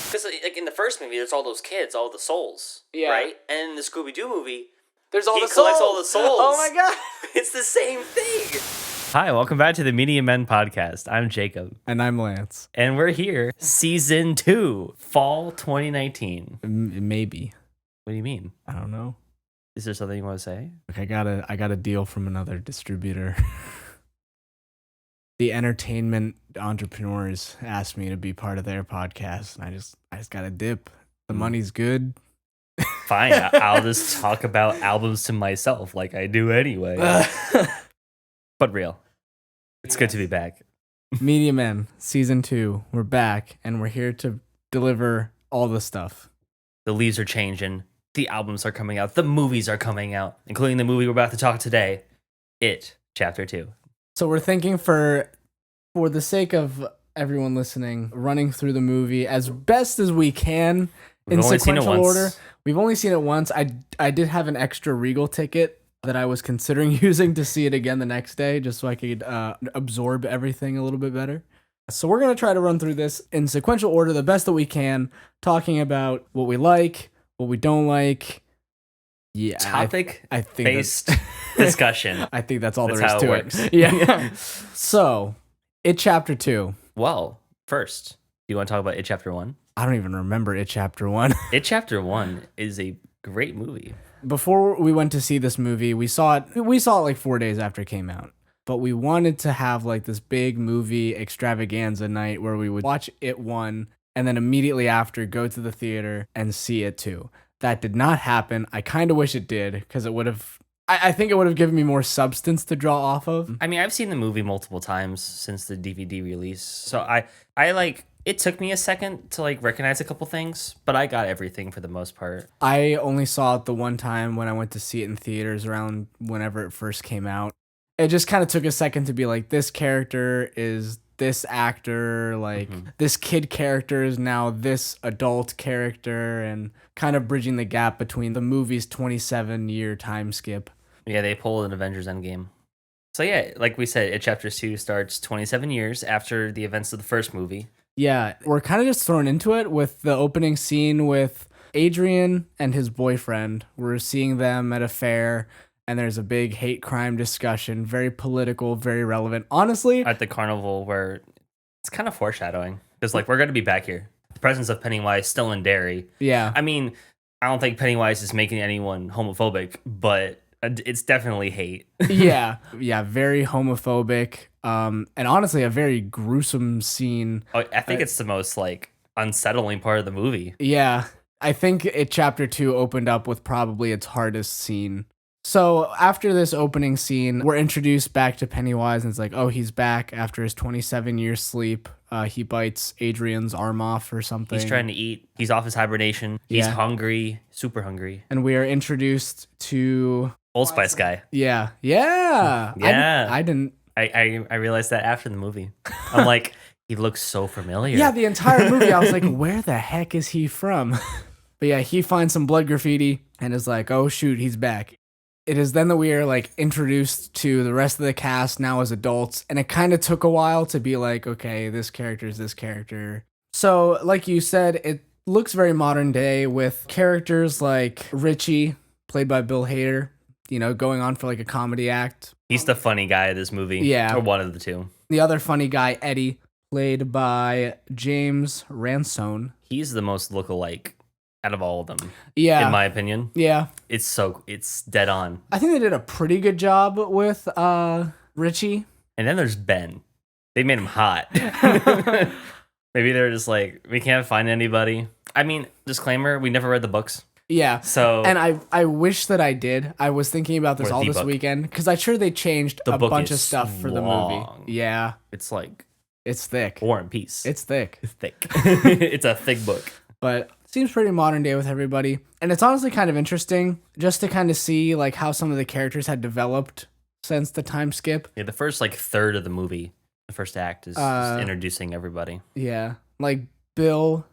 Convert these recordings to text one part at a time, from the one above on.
Because like in the first movie, there's all those kids, all the souls, right? And in the Scooby-Doo movie, there's all he collects all the souls. Oh my god, it's the same thing. Hi, welcome back to the Media Men podcast. I'm Jacob. And I'm Lance. And we're here, season 2, fall 2019. Maybe. What do you mean? I don't know. Is there something you want to say? Look, I got a deal from another distributor. The entertainment entrepreneurs asked me to be part of their podcast, and I just got a dip. The money's good. Fine, I'll just talk about albums to myself like I do anyway. But real. It's good to be back. Media Men, season 2. We're back, and we're here to deliver all the stuff. The leaves are changing. The albums are coming out. The movies are coming out, including the movie we're about to talk today, It, Chapter 2. So we're thinking for the sake of everyone listening, running through the movie as best as we can in sequential order. We've only seen it once. I did have an extra Regal ticket that I was considering using to see it again the next day, just so I could absorb everything a little bit better. So we're going to try to run through this in sequential order the best that we can, talking about what we like, what we don't like. Yeah, topic-based discussion. I think that's all that's there is how to it works. it. Yeah. So, It Chapter 2. Well, first, do you want to talk about It Chapter 1? I don't even remember It Chapter 1. It Chapter 1 is a great movie. Before we went to see this movie, we saw it like 4 days after it came out. But we wanted to have like this big movie extravaganza night where we would watch It 1 and then immediately after go to the theater and see It 2. That did not happen. I kind of wish it did, because it would have... I think it would have given me more substance to draw off of. I mean, I've seen the movie multiple times since the DVD release. So I like... It took me a second to like recognize a couple things, but I got everything for the most part. I only saw it the one time when I went to see it in theaters around whenever it first came out. It just kind of took a second to be like, this character is this actor, like this kid character is now this adult character, and kind of bridging the gap between the movie's 27-year time skip. Yeah, they pulled an Avengers Endgame. So yeah, like we said, It Chapter 2 starts 27 years after the events of the first movie. Yeah, we're kind of just thrown into it with the opening scene with Adrian and his boyfriend. We're seeing them at a fair, and there's a big hate crime discussion, very political, very relevant. Honestly, at the carnival, where it's kind of foreshadowing, because like we're going to be back here. The presence of Pennywise still in Derry. Yeah. I mean, I don't think Pennywise is making anyone homophobic, but it's definitely hate. Yeah, very homophobic. And honestly, a very gruesome scene. Oh, I think it's the most like unsettling part of the movie. Yeah, I think It Chapter 2 opened up with probably its hardest scene. So after this opening scene, we're introduced back to Pennywise, and it's like, oh, he's back after his 27-year sleep. He bites Adrian's arm off or something. He's trying to eat. He's off his hibernation. He's hungry, super hungry. And we are introduced to... Old Spice guy. Yeah. I didn't... I realized that after the movie. I'm like, he looks so familiar. Yeah, the entire movie, I was like, where the heck is he from? But yeah, he finds some blood graffiti and is like, oh shoot, he's back. It is then that we are like introduced to the rest of the cast now as adults, and it kind of took a while to be like, okay, this character is this character. So, like you said, it looks very modern day with characters like Richie, played by Bill Hader, you know, going on for like a comedy act. He's the funny guy of this movie. Yeah. Or one of the two. The other funny guy, Eddie, played by James Ransone. He's the most lookalike out of all of them. Yeah. In my opinion. Yeah. It's dead on. I think they did a pretty good job with Richie. And then there's Ben. They made him hot. Maybe they're just like, we can't find anybody. I mean, disclaimer, we never read the books. Yeah. So, and I wish that I did. I was thinking about this all this weekend, because I'm sure they changed a bunch of stuff for the movie. Yeah. It's like... It's thick. War and Peace. It's thick. It's thick. It's a thick book. But seems pretty modern day with everybody. And it's honestly kind of interesting just to kind of see like how some of the characters had developed since the time skip. Yeah, the first like third of the movie, the first act is just introducing everybody. Yeah. Like Bill,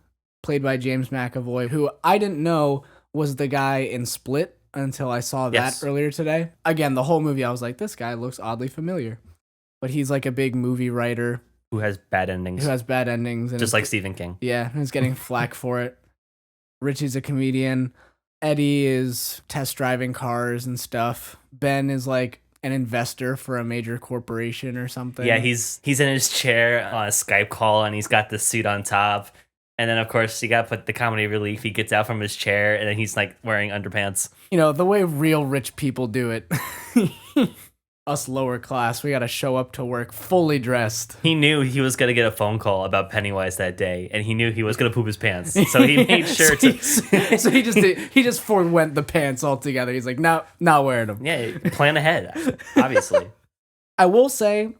played by James McAvoy, who I didn't know was the guy in Split until I saw that earlier today. Again, the whole movie I was like, this guy looks oddly familiar. But he's like a big movie writer. Who has bad endings. And just like Stephen King. Yeah, who's getting flack for it. Richie's a comedian. Eddie is test driving cars and stuff. Ben is like an investor for a major corporation or something. Yeah, he's in his chair on a Skype call and he's got the suit on top. And then, of course, you got to put the comedy relief. He gets out from his chair and then he's like wearing underpants. You know, the way real rich people do it. Us lower class, we got to show up to work fully dressed. He knew he was going to get a phone call about Pennywise that day, and he knew he was going to poop his pants. So he made sure So he just forewent the pants altogether. He's like, no, not wearing them. Yeah, plan ahead, obviously. I will say,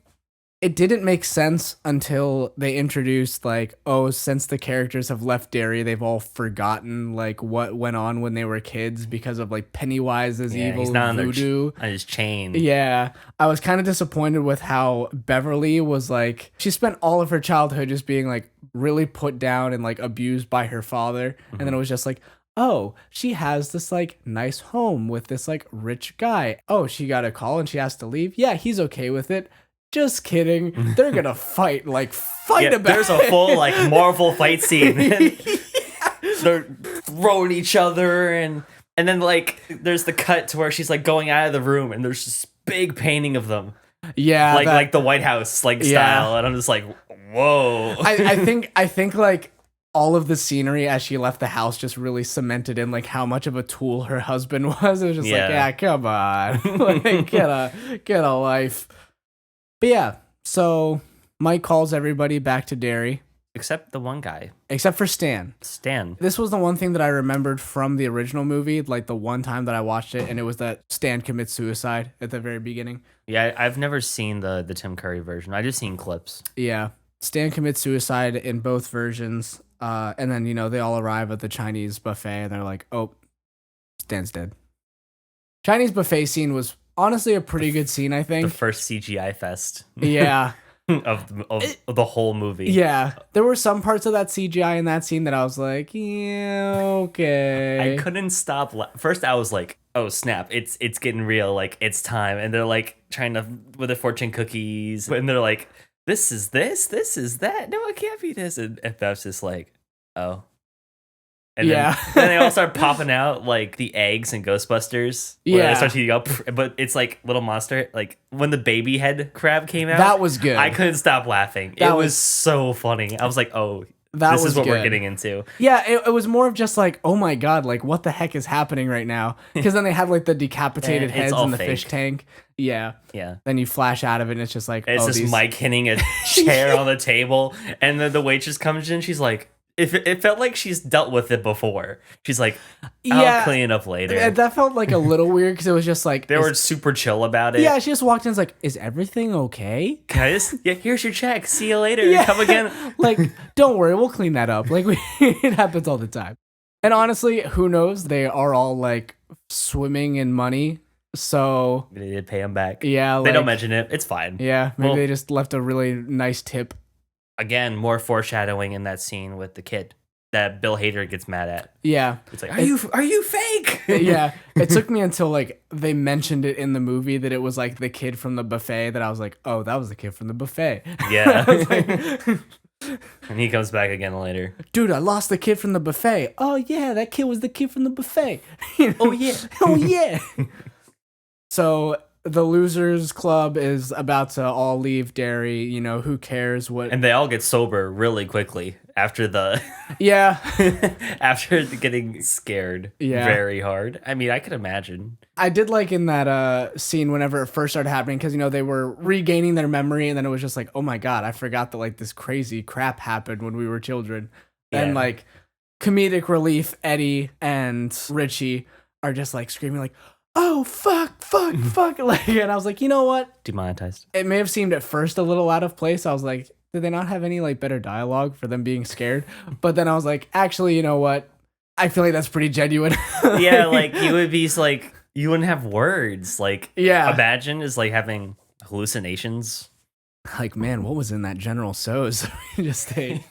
it didn't make sense until they introduced, like, oh, since the characters have left Derry, they've all forgotten, like, what went on when they were kids because of, like, Pennywise's evil he's not voodoo. On his chain. Yeah. I was kind of disappointed with how Beverly was, like, she spent all of her childhood just being, like, really put down and, like, abused by her father. Mm-hmm. And then it was just like, oh, she has this, like, nice home with this, like, rich guy. Oh, she got a call and she has to leave. Yeah, he's okay with it. Just kidding. They're gonna fight about there's a full like Marvel fight scene. They're throwing each other and then like there's the cut to where she's like going out of the room and there's this big painting of them. Yeah. Like the White House like style. And I'm just like, whoa. I think like all of the scenery as she left the house just really cemented in like how much of a tool her husband was. It was just like, yeah, come on. Like get a life. But yeah, so Mike calls everybody back to Derry. Except the one guy. Except for Stan. This was the one thing that I remembered from the original movie, like the one time that I watched it, and it was that Stan commits suicide at the very beginning. Yeah, I've never seen the Tim Curry version. I just seen clips. Yeah, Stan commits suicide in both versions, and then, you know, they all arrive at the Chinese buffet, and they're like, oh, Stan's dead. Chinese buffet scene was honestly a pretty good scene, I think. The first CGI fest. Yeah. of the whole movie. Yeah. There were some parts of that CGI in that scene that I was like, yeah, okay. I couldn't stop. First, I was like, oh, snap. It's getting real. Like, it's time. And they're like trying to, with their fortune cookies. And they're like, this is this is that. No, it can't be this. And Beth's just like, oh. And then they all start popping out like the eggs and Ghostbusters. Yeah, they start heating up, but it's like Little Monster. Like when the baby head crab came out, that was good. I couldn't stop laughing. It was so funny. I was like, oh, this is what we're getting into. Yeah, it was more of just like, oh my god, like what the heck is happening right now? Because then they had like the decapitated heads in the fish tank. Yeah. Then you flash out of it and it's just like, it's just Mike hitting a chair on the table, and then the waitress comes in. She's like, it felt like she's dealt with it before. She's like, I'll clean it up later. That felt like a little weird because it was just like... They were super chill about it. Yeah, she just walked in and was like, is everything okay? Guys, here's your check. See you later. Come again. Like, don't worry, we'll clean that up. Like, it happens all the time. And honestly, who knows? They are all like swimming in money. So... They did pay them back. Yeah. They don't mention it. It's fine. Yeah, maybe they just left a really nice tip. Again, more foreshadowing in that scene with the kid that Bill Hader gets mad at. Yeah. It's like, are you fake? Yeah. It took me until like they mentioned it in the movie that it was like the kid from the buffet that I was like, oh, that was the kid from the buffet. Yeah. And he comes back again later. Dude, I lost the kid from the buffet. Oh yeah, that kid was the kid from the buffet. Oh yeah. Oh yeah. So the Losers Club is about to all leave Derry. You know, who cares what... And they all get sober really quickly after the... Yeah. After getting scared very hard. I mean, I could imagine. I did like in that scene whenever it first started happening, because, you know, they were regaining their memory, and then it was just like, oh my god, I forgot that, like, this crazy crap happened when we were children. Yeah. And, like, comedic relief, Eddie and Richie are just, like, screaming, like... oh, fuck. Like, and I was like, you know what? Demonetized. It may have seemed at first a little out of place. I was like, did they not have any, like, better dialogue for them being scared? But then I was like, actually, you know what? I feel like that's pretty genuine. Yeah, like, you would be, like, you wouldn't have words. Like, imagine is, like, having hallucinations. Like, man, what was in that General Tso's? Just ate.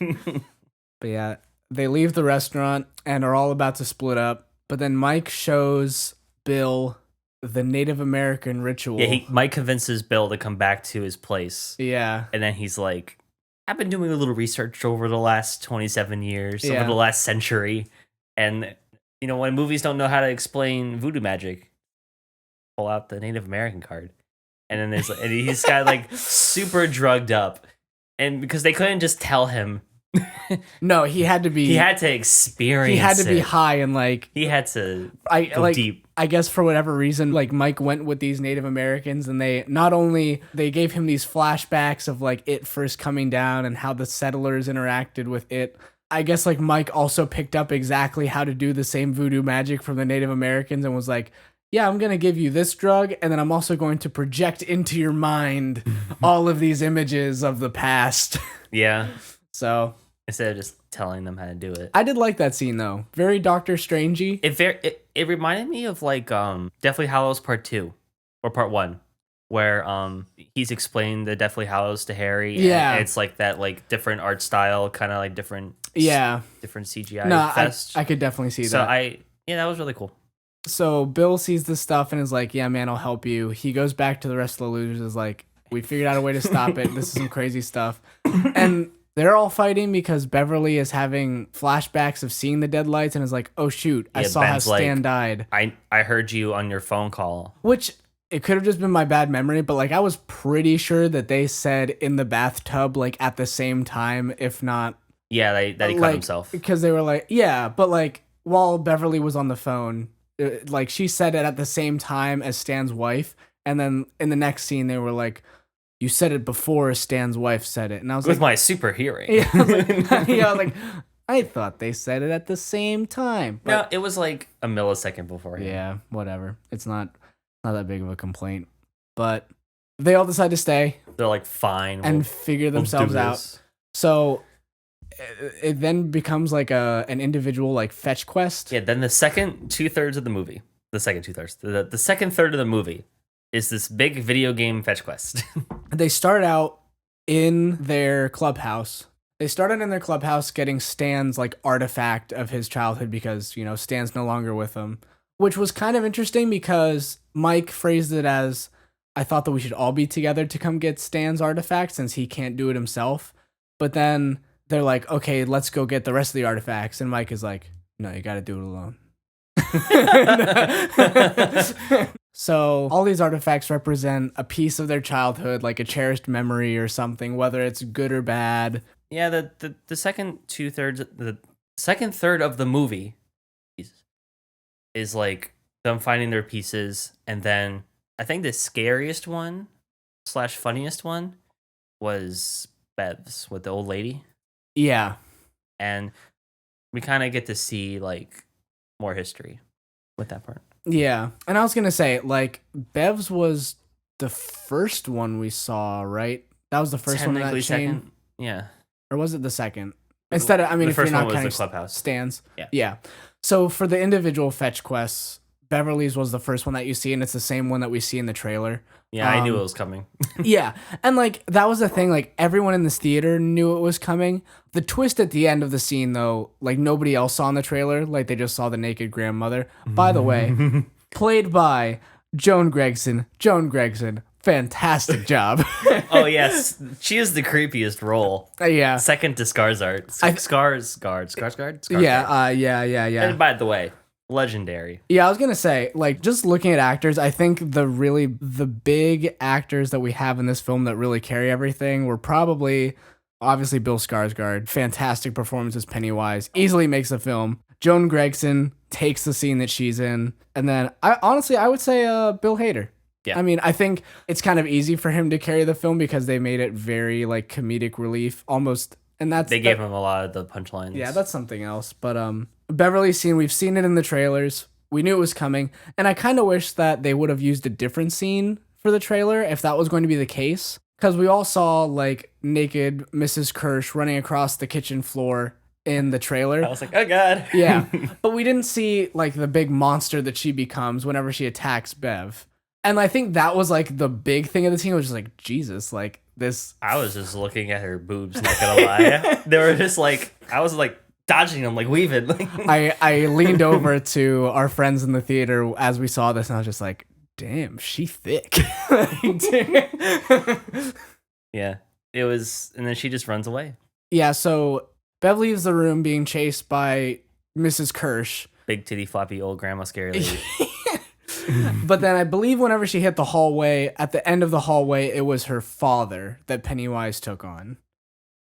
But yeah, they leave the restaurant and are all about to split up. But then Mike shows Bill the Native American ritual. Yeah, Mike convinces Bill to come back to his place. Yeah. And then he's like, I've been doing a little research over the last 27 years, over the last century, and when movies don't know how to explain voodoo magic, pull out the Native American card, and then and he's got like super drugged up, and because they couldn't just tell him. No, he had to be. He had to experience. He had to be high and like. He had to go deep. I guess for whatever reason, like Mike went with these Native Americans, and they not only they gave him these flashbacks of like it first coming down and how the settlers interacted with it. I guess like Mike also picked up exactly how to do the same voodoo magic from the Native Americans and was like, yeah, I'm going to give you this drug, and then I'm also going to project into your mind all of these images of the past. Yeah. So instead of just telling them how to do it. I did like that scene though. Very Doctor Strangey. It reminded me of like Deathly Hallows Part 2 or Part 1, where he's explained the Deathly Hallows to Harry. Yeah. And it's like that like different art style, kind of like different different CGI fest. I could definitely see that. So that was really cool. So Bill sees this stuff and is like, yeah, man, I'll help you. He goes back to the rest of the losers, is like, we figured out a way to stop it. This is some crazy stuff. And they're all fighting because Beverly is having flashbacks of seeing the deadlights and is like, oh shoot, I saw how Stan died. I heard you on your phone call. Which, it could have just been my bad memory, but like I was pretty sure that they said in the bathtub like at the same time, if not. Yeah, that he cut himself. Because they were like, yeah, but like while Beverly was on the phone, like she said it at the same time as Stan's wife. And then in the next scene, they were like, you said it before Stan's wife said it. And I was with my super hearing. Yeah, I was like, I thought they said it at the same time. But no, it was like a millisecond beforehand. Yeah, whatever. It's not that big of a complaint. But they all decide to stay. They're like, fine. And figure themselves out. So it then becomes like an individual like fetch quest. Yeah, then the second 2/3 of the movie. The second 2/3. The second third of the movie is this big video game fetch quest. They start out in their clubhouse. They started in their clubhouse getting Stan's like artifact of his childhood because, Stan's no longer with them, which was kind of interesting because Mike phrased it as, I thought that we should all be together to come get Stan's artifact since he can't do it himself. But then they're like, okay, let's go get the rest of the artifacts. And Mike is like, no, you got to do it alone. So all these artifacts represent a piece of their childhood, like a cherished memory or something, whether it's good or bad. Yeah, the second 2/3, the second third of the movie is like them finding their pieces, and then I think the scariest one / funniest one was Bev's with the old lady. Yeah, and we kind of get to see like more history with that part. Yeah, and I was gonna say, like, Bev's was the first one we saw, right? That was the first one in that chain. Second, yeah. Or was it the second? Instead of, if you're not counting clubhouse stands. Yeah. So for the individual fetch quests, Beverly's was the first one that you see, and it's the same one that we see in the trailer. Yeah, I knew it was coming. Yeah, and like that was the thing. Like everyone in this theater knew it was coming. The twist at the end of the scene, though, like nobody else saw in the trailer. Like they just saw the naked grandmother. By the way, played by Joan Gregson. Joan Gregson, fantastic job. Oh yes, she is the creepiest role. Yeah, second to Skarsgård. Skarsgård. Yeah. And by the way, legendary. Yeah, I was gonna say, like, just looking at actors, I think the big actors that we have in this film that really carry everything were probably, obviously, Bill Skarsgård. Fantastic performance as Pennywise. Easily makes the film. Joan Gregson takes the scene that she's in. And then, I would say Bill Hader. Yeah. I mean, I think it's kind of easy for him to carry the film because they made it very, like, comedic relief, almost. And they gave him a lot of the punchlines. Yeah, that's something else. But Beverly's scene, we've seen it in the trailers. We knew it was coming. And I kind of wish that they would have used a different scene for the trailer if that was going to be the case. Because we all saw, like, naked Mrs. Kirsch running across the kitchen floor in the trailer. I was like, oh, God. Yeah. But we didn't see, like, the big monster that she becomes whenever she attacks Bev. And I think that was, like, the big thing of the scene was just like, Jesus, like, this. I was just looking at her boobs, not gonna lie. They were just like, I was like dodging them, like weaving. I leaned over to our friends in the theater as we saw this, and I was just like, damn, she thick. Yeah. And then she just runs away. Yeah, so Bev leaves the room being chased by Mrs. Kirsch. Big titty floppy old grandma scary lady. But then I believe whenever she hit the hallway, at the end of the hallway, it was her father that Pennywise took on.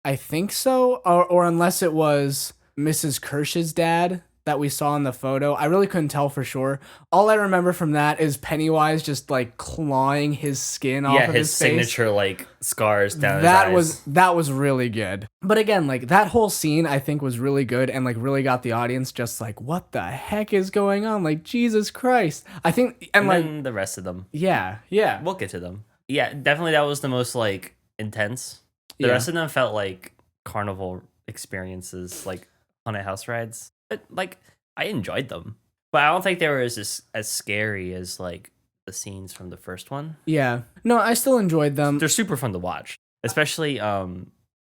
I think so, or unless it was Mrs. Kirsch's dad that we saw in the photo. I really couldn't tell for sure. All I remember from that is Pennywise just like clawing his skin off of his face. Signature like scars down his eyes. That was really good. But again, like that whole scene I think was really good and like really got the audience just like, what the heck is going on? Like, Jesus Christ. I think and like then the rest of them. Yeah. We'll get to them. Yeah, definitely that was the most like intense. The rest of them felt like carnival experiences, like haunted house rides. But like I enjoyed them. But I don't think they were as scary as like the scenes from the first one. Yeah. No, I still enjoyed them. They're super fun to watch. Especially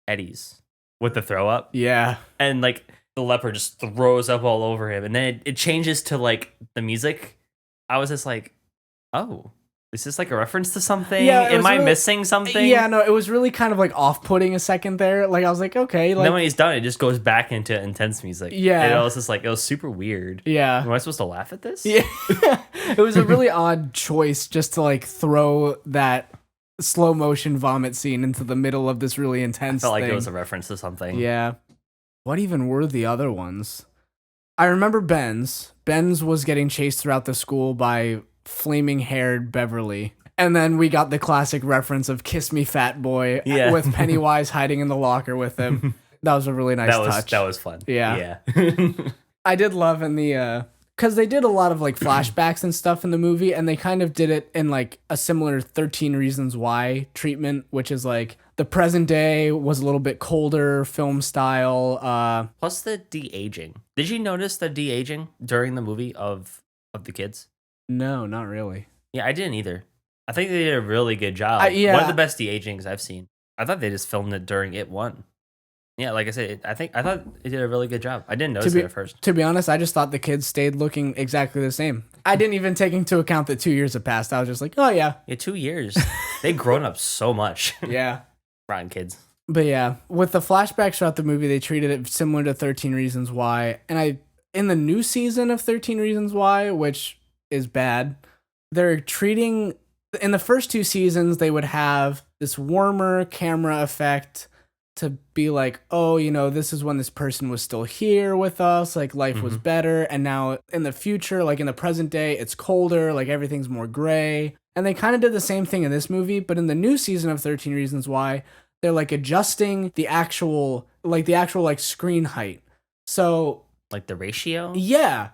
Eddie's with the throw up. Yeah. And like the leopard just throws up all over him. And then it changes to like the music. I was just like, oh, is this like a reference to something? Yeah, Am I missing something? Yeah, no, it was really kind of like off-putting a second there. Like I was like, okay. Like, and then when he's done, it just goes back into intense music. Yeah. And it was just like, it was super weird. Yeah. Am I supposed to laugh at this? Yeah. It was a really odd choice just to like throw that slow motion vomit scene into the middle of this really intense I felt thing. like it was a reference to something. Yeah. What even were the other ones? I remember Ben's. Ben's was getting chased throughout the school by flaming haired Beverly. And then we got the classic reference of Kiss Me Fat Boy with Pennywise hiding in the locker with him. That was a really nice touch. That was fun. Yeah. I did love in the because they did a lot of like flashbacks and stuff in the movie, and they kind of did it in like a similar 13 Reasons Why treatment, which is like the present day was a little bit colder film style. Plus the de-aging. Did you notice the de-aging during the movie of the kids? No, not really. Yeah, I didn't either. I think they did a really good job. One of the best de-agings I've seen. I thought they just filmed it during It 1. Yeah, like I said, I thought they did a really good job. I didn't notice it at first. To be honest, I just thought the kids stayed looking exactly the same. I didn't even take into account that 2 years had passed. I was just like, oh yeah. Yeah, 2 years. They've grown up so much. Yeah. Rotten kids. But yeah, with the flashbacks throughout the movie, they treated it similar to 13 Reasons Why. And in the new season of 13 Reasons Why, which is bad, they're treating... In the first 2 seasons, they would have this warmer camera effect to be like, oh, you know, this is when this person was still here with us, like life was better, and now in the future, like in the present day, it's colder, like everything's more gray. And they kind of did the same thing in this movie, but in the new season of 13 Reasons Why, they're like adjusting the actual screen height. So like the ratio? Yeah.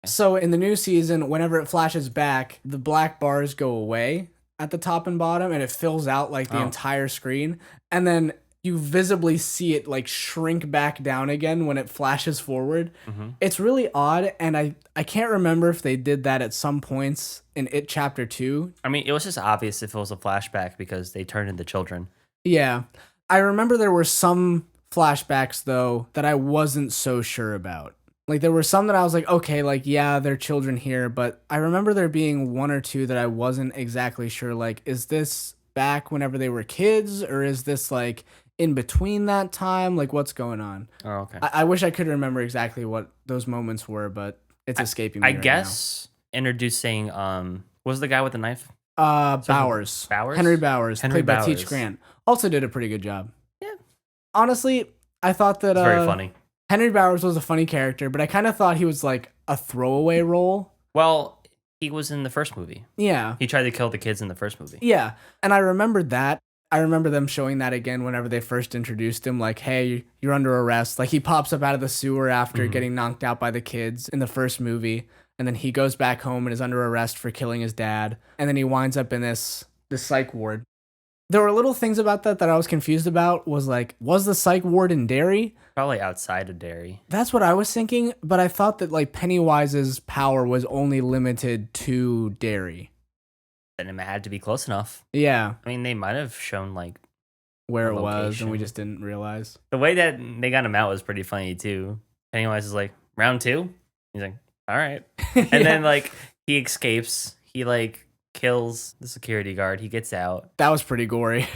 So in the new season, whenever it flashes back, the black bars go away at the top and bottom, and it fills out like the entire screen. And then you visibly see it like shrink back down again when it flashes forward. It's really odd, and I can't remember if they did that at some points in It Chapter 2. I mean, it was just obvious if it was a flashback because they turned into children. Yeah. I remember there were some flashbacks, though, that I wasn't so sure about. Like, there were some that I was like, okay, like, yeah, they're children here, but I remember there being 1 or 2 that I wasn't exactly sure, like, is this back whenever they were kids, or is this, like, in between that time? Like, what's going on? Oh, okay. I wish I could remember exactly what those moments were, but it's escaping me I guess now. Introducing, what was the guy with the knife? Bowers. Bowers? Henry Bowers, played by Teach Grant. Also did a pretty good job. Yeah. Honestly, I thought that... It's very funny. Henry Bowers was a funny character, but I kind of thought he was like a throwaway role. Well, he was in the first movie. Yeah. He tried to kill the kids in the first movie. Yeah. And I remembered that. I remember them showing that again whenever they first introduced him, like, hey, you're under arrest. Like, he pops up out of the sewer after getting knocked out by the kids in the first movie, and then he goes back home and is under arrest for killing his dad, and then he winds up in this psych ward. There were little things about that I was confused about. Was like, was the psych ward in Derry? Probably outside of Derry. That's what I was thinking, but I thought that like Pennywise's power was only limited to Derry. And it had to be close enough. Yeah. I mean, they might have shown like where it was, and we just didn't realize. The way that they got him out was pretty funny too. Pennywise is like, round 2? He's like, all right. And then like he escapes. He like kills the security guard. He gets out. That was pretty gory.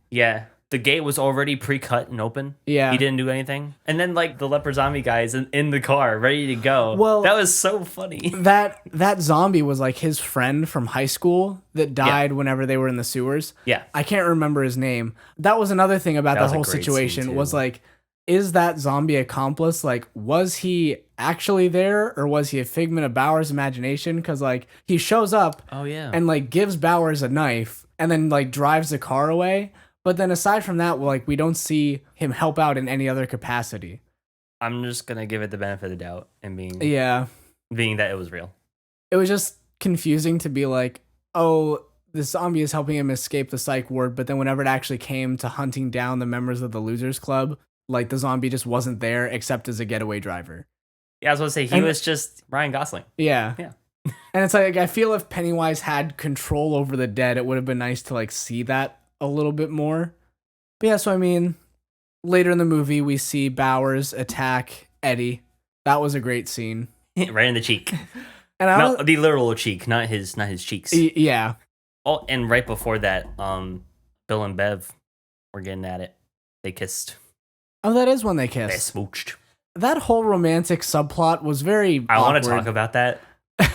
Yeah. the gate was already pre-cut and open. Yeah. He didn't do anything. And then like the leper zombie guy is in the car ready to go. Well, that was so funny. That zombie was like his friend from high school that died whenever they were in the sewers. Yeah. I can't remember his name. That was another thing about the whole situation was like, is that zombie accomplice, like, was he actually there or was he a figment of Bauer's imagination? Because like he shows up and like gives Bowers a knife and then like drives the car away. But then aside from that, like we don't see him help out in any other capacity. I'm just gonna give it the benefit of the doubt and being that it was real. It was just confusing to be like, oh, this zombie is helping him escape the psych ward, but then whenever it actually came to hunting down the members of the Losers Club, like the zombie just wasn't there except as a getaway driver. Yeah, I was going to say he was just Ryan Gosling. Yeah. And it's like I feel if Pennywise had control over the dead, it would have been nice to like see that a little bit more. But yeah, so I mean, later in the movie we see Bowers attack Eddie. That was a great scene. Right in the cheek. And the literal cheek, not his cheeks. Yeah. Oh, and right before that, Bill and Bev were getting at it. They kissed. Oh, that is when they kissed. They smooched. That whole romantic subplot was very I want to talk about that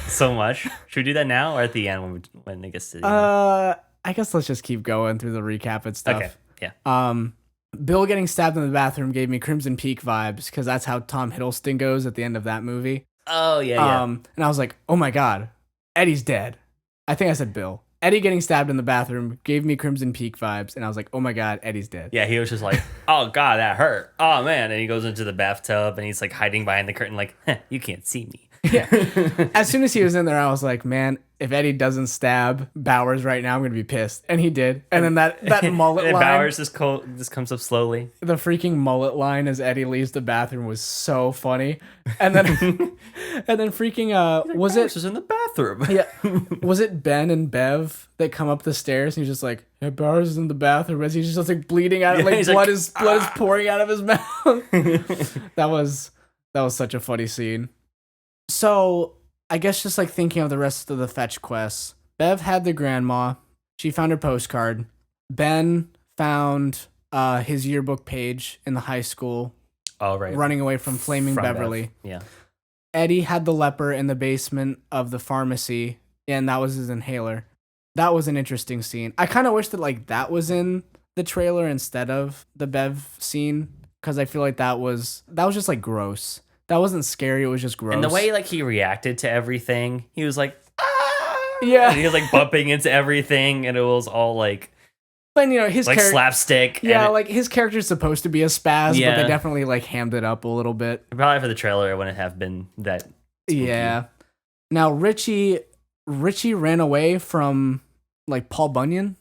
so much. Should we do that now or at the end when it gets to the end? I guess let's just keep going through the recap and stuff. Okay, yeah. Bill getting stabbed in the bathroom gave me Crimson Peak vibes because that's how Tom Hiddleston goes at the end of that movie. Oh, yeah. And I was like, oh my God, Eddie's dead. I think I said Bill. Eddie getting stabbed in the bathroom gave me Crimson Peak vibes, and I was like, oh my God, Eddie's dead. Yeah, he was just like, oh God, that hurt. Oh man. And he goes into the bathtub and he's like hiding behind the curtain like, you can't see me. Yeah. As soon as he was in there, I was like, man, if Eddie doesn't stab Bowers right now, I'm going to be pissed. And he did. And then that mullet and line. Bowers just comes up slowly. The freaking mullet line as Eddie leaves the bathroom was so funny. And then freaking, was Bowers was in the bathroom. Yeah. Was it Ben and Bev that come up the stairs and he's just like, yeah, Bowers is in the bathroom as he's just like bleeding out, like blood is pouring out of his mouth. That was such a funny scene. So I guess just like thinking of the rest of the fetch quests, Bev had the grandma. She found her postcard. Ben found his yearbook page in the high school. Oh, right. Running away from Flaming Beverly. Bev. Yeah. Eddie had the leper in the basement of the pharmacy, and that was his inhaler. That was an interesting scene. I kind of wish that like that was in the trailer instead of the Bev scene, because I feel like that was just like gross. That wasn't scary. It was just gross. And the way like he reacted to everything, he was like, ah! Yeah. And he was like bumping into everything, and it was all like, but you know, his like slapstick. Yeah, like his character's supposed to be a spaz, Yeah. but they definitely like hammed it up a little bit. Probably for the trailer, it wouldn't have been that spooky. Yeah. Now Richie ran away from like Paul Bunyan.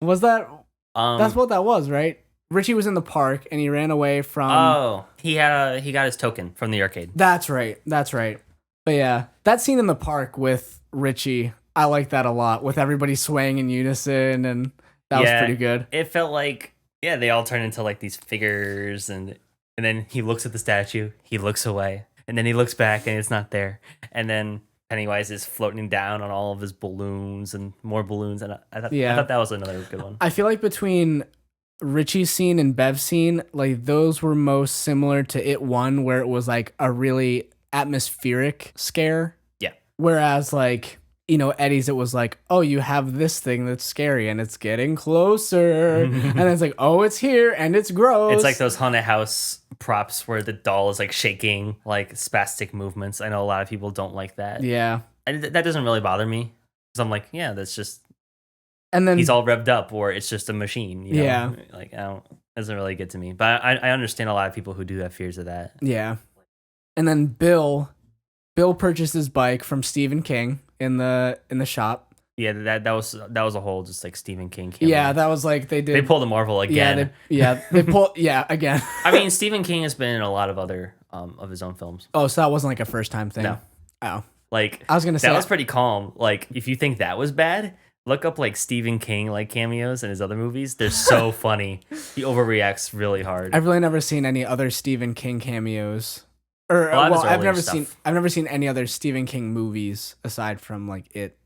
Was that? That's what that was, right? Richie was in the park and he ran away from. Oh, he got his token from the arcade. That's right. But yeah, that scene in the park with Richie, I like that a lot. With everybody swaying in unison, and that was pretty good. It felt like they all turn into like these figures, and then he looks at the statue, he looks away, and then he looks back and it's not there, and then Pennywise is floating down on all of his balloons and more balloons, and I thought that was another good one. I feel like between Richie's scene and Bev's scene, like those were most similar to It 1, where it was like a really atmospheric scare. Yeah. Whereas like, you know, Eddie's, it was like, oh, you have this thing that's scary and it's getting closer. And then it's like, oh, it's here and it's gross. It's like those haunted house props where the doll is like shaking, like spastic movements. I know a lot of people don't like that. Yeah. And that doesn't really bother me. Because I'm like, yeah, that's just... And then he's all revved up, or it's just a machine. You know? Yeah. Like, it doesn't really get to me. But I understand a lot of people who do have fears of that. Yeah. And then Bill purchased his bike from Stephen King in the shop. Yeah, that was a whole just like Stephen King cameo. Yeah, that was like they pulled the Marvel again. They pulled again. I mean, Stephen King has been in a lot of other of his own films. Oh, so that wasn't like a first time thing. No. Oh. Like I was gonna say that was pretty calm. Like if you think that was bad, look up like Stephen King like cameos in his other movies. They're so funny. He overreacts really hard. I've really never seen any other Stephen King cameos. Or I've never seen any other Stephen King movies aside from like It.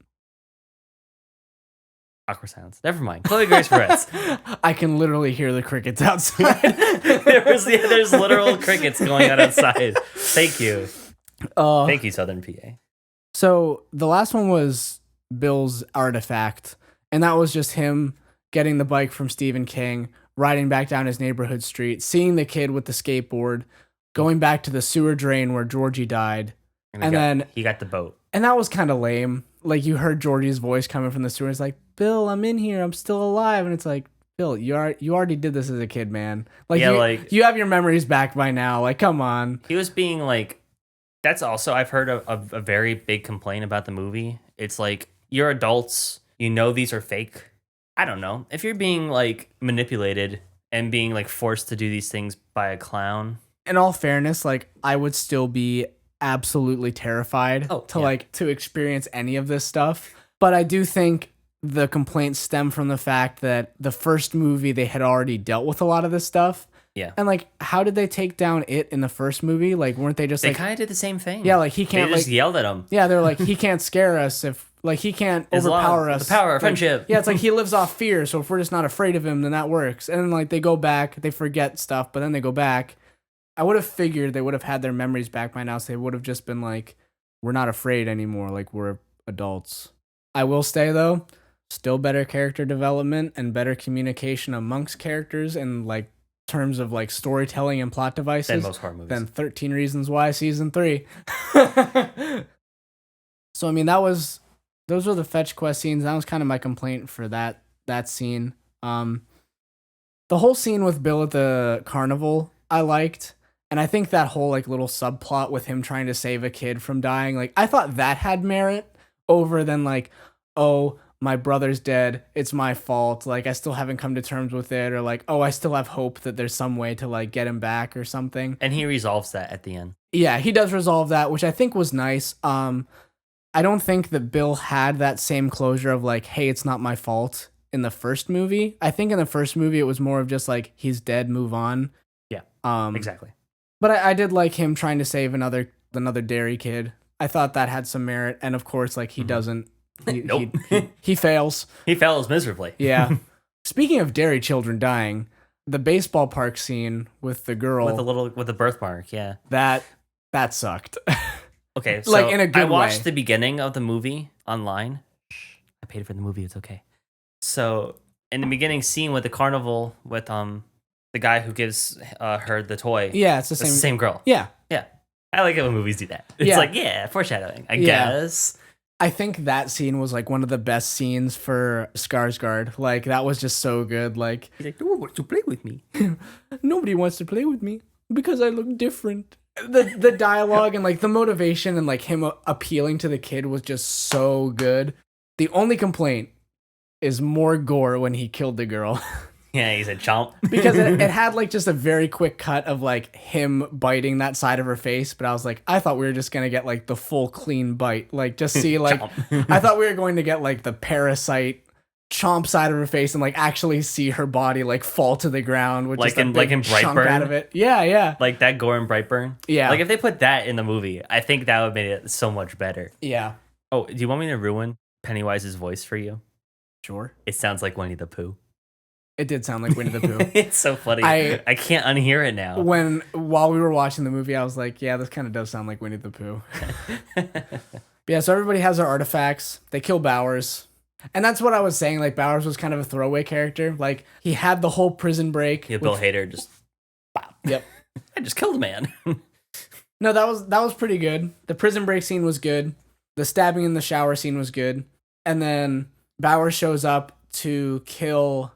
Awkward silence. Never mind. Chloe Grace Moretz. I can literally hear the crickets outside. There's literal crickets going on outside. Thank you. Thank you, Southern PA. So the last one was Bill's artifact, and that was just him getting the bike from Stephen King, riding back down his neighborhood street, seeing the kid with the skateboard, going back to the sewer drain where Georgie died, and then he got the boat. And that was kind of lame. Like, you heard Georgie's voice coming from the sewer. It's like, Bill, I'm in here. I'm still alive. And it's like, Bill, you already did this as a kid, man. Like, you have your memories back by now. Like, come on. He was being like, that's also, I've heard a very big complaint about the movie. It's like, you're adults. You know these are fake. I don't know. If you're being, like, manipulated and being, like, forced to do these things by a clown. In all fairness, like, I would still be absolutely terrified to experience any of this stuff. But I do think the complaints stem from the fact that the first movie, they had already dealt with a lot of this stuff. Yeah. And like, how did they take down it in the first movie? Like, weren't they just they kind of did the same thing. Yeah, like, he can't, they just yelled at him. Yeah, they're like, he can't scare us if, like, he can't overpower us. The power of friendship. Yeah, it's like he lives off fear, so if we're just not afraid of him, then that works. And then, like, they go back, they forget stuff, but then they go back. I would have figured they would have had their memories back by now, so they would have just been like, we're not afraid anymore, like, we're adults. I will say, though, still better character development and better communication amongst characters in, like, terms of, like, storytelling and plot devices than most horror movies. Than 13 Reasons Why Season 3. So, I mean, those were the fetch quest scenes. That was kind of my complaint for that scene. The whole scene with Bill at the carnival, I liked. And I think that whole, like, little subplot with him trying to save a kid from dying, like, I thought that had merit over than, like, oh, my brother's dead, it's my fault, like, I still haven't come to terms with it, or like, oh, I still have hope that there's some way to, like, get him back or something. And he resolves that at the end. Yeah, he does resolve that, which I think was nice. I don't think that Bill had that same closure of, like, hey, it's not my fault in the first movie. I think in the first movie it was more of just, like, he's dead, move on. Yeah, exactly. But I did like him trying to save another dairy kid. I thought that had some merit, and of course, like, he doesn't. Nope. He fails. He fails miserably. Yeah. Speaking of dairy children dying, the baseball park scene with the girl with the birthmark, yeah. That sucked. Okay, so like, in a good I watched way. the beginning of the movie online. I paid for the movie, it's okay. So in the beginning scene with the carnival with the guy who gives her the toy. Yeah, it's the same girl. Yeah. Yeah. I like it when movies do that. It's like, foreshadowing, I guess. I think that scene was, like, one of the best scenes for Skarsgård. Like, that was just so good. Like, he's like, no one wants to play with me. Nobody wants to play with me because I look different. The dialogue and, like, the motivation and, like, him appealing to the kid was just so good. The only complaint is more gore when he killed the girl. Yeah, he said chomp. Because it had, like, just a very quick cut of, like, him biting that side of her face. But I was like, I thought we were just going to get, like, the full clean bite. Like, just see, like, I thought we were going to get, like, the parasite chomp side of her face and, like, actually see her body, like, fall to the ground with like just a big chunk out of it. Yeah, yeah. Like that gore in Brightburn. Yeah. Like, if they put that in the movie, I think that would make it so much better. Yeah. Oh, do you want me to ruin Pennywise's voice for you? Sure. It sounds like Winnie the Pooh. It did sound like Winnie the Pooh. It's so funny. I can't unhear it now. While we were watching the movie, I was like, yeah, this kind of does sound like Winnie the Pooh. But yeah, so everybody has their artifacts. They kill Bowers. And that's what I was saying. Like, Bowers was kind of a throwaway character. Like, he had the whole prison break. Yeah, Bill Hader just... Bop. Yep. I just killed a man. No, that was pretty good. The prison break scene was good. The stabbing in the shower scene was good. And then Bowers shows up to kill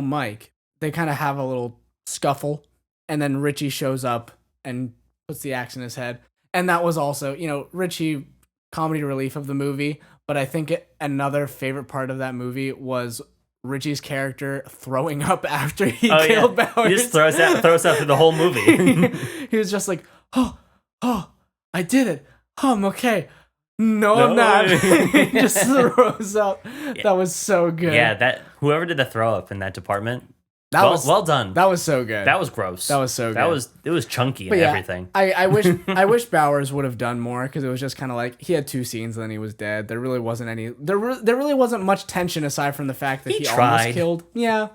Mike. They kind of have a little scuffle, and then Richie shows up and puts the axe in his head. And that was also, Richie, comedy relief of the movie, but I think another favorite part of that movie was Richie's character throwing up after he killed Bowers. He just throws out through the whole movie. He was just like, oh, I did it. Oh, I'm okay. No, I'm not. He just throws up. Yeah. That was so good. Yeah, whoever did the throw up in that department, Well done. That was so good. That was gross. That was so good. It was chunky and everything. I wish Bowers would have done more, because it was just kind of like he had 2 scenes and then he was dead. There really wasn't any. There really wasn't much tension aside from the fact that he almost killed. Yeah.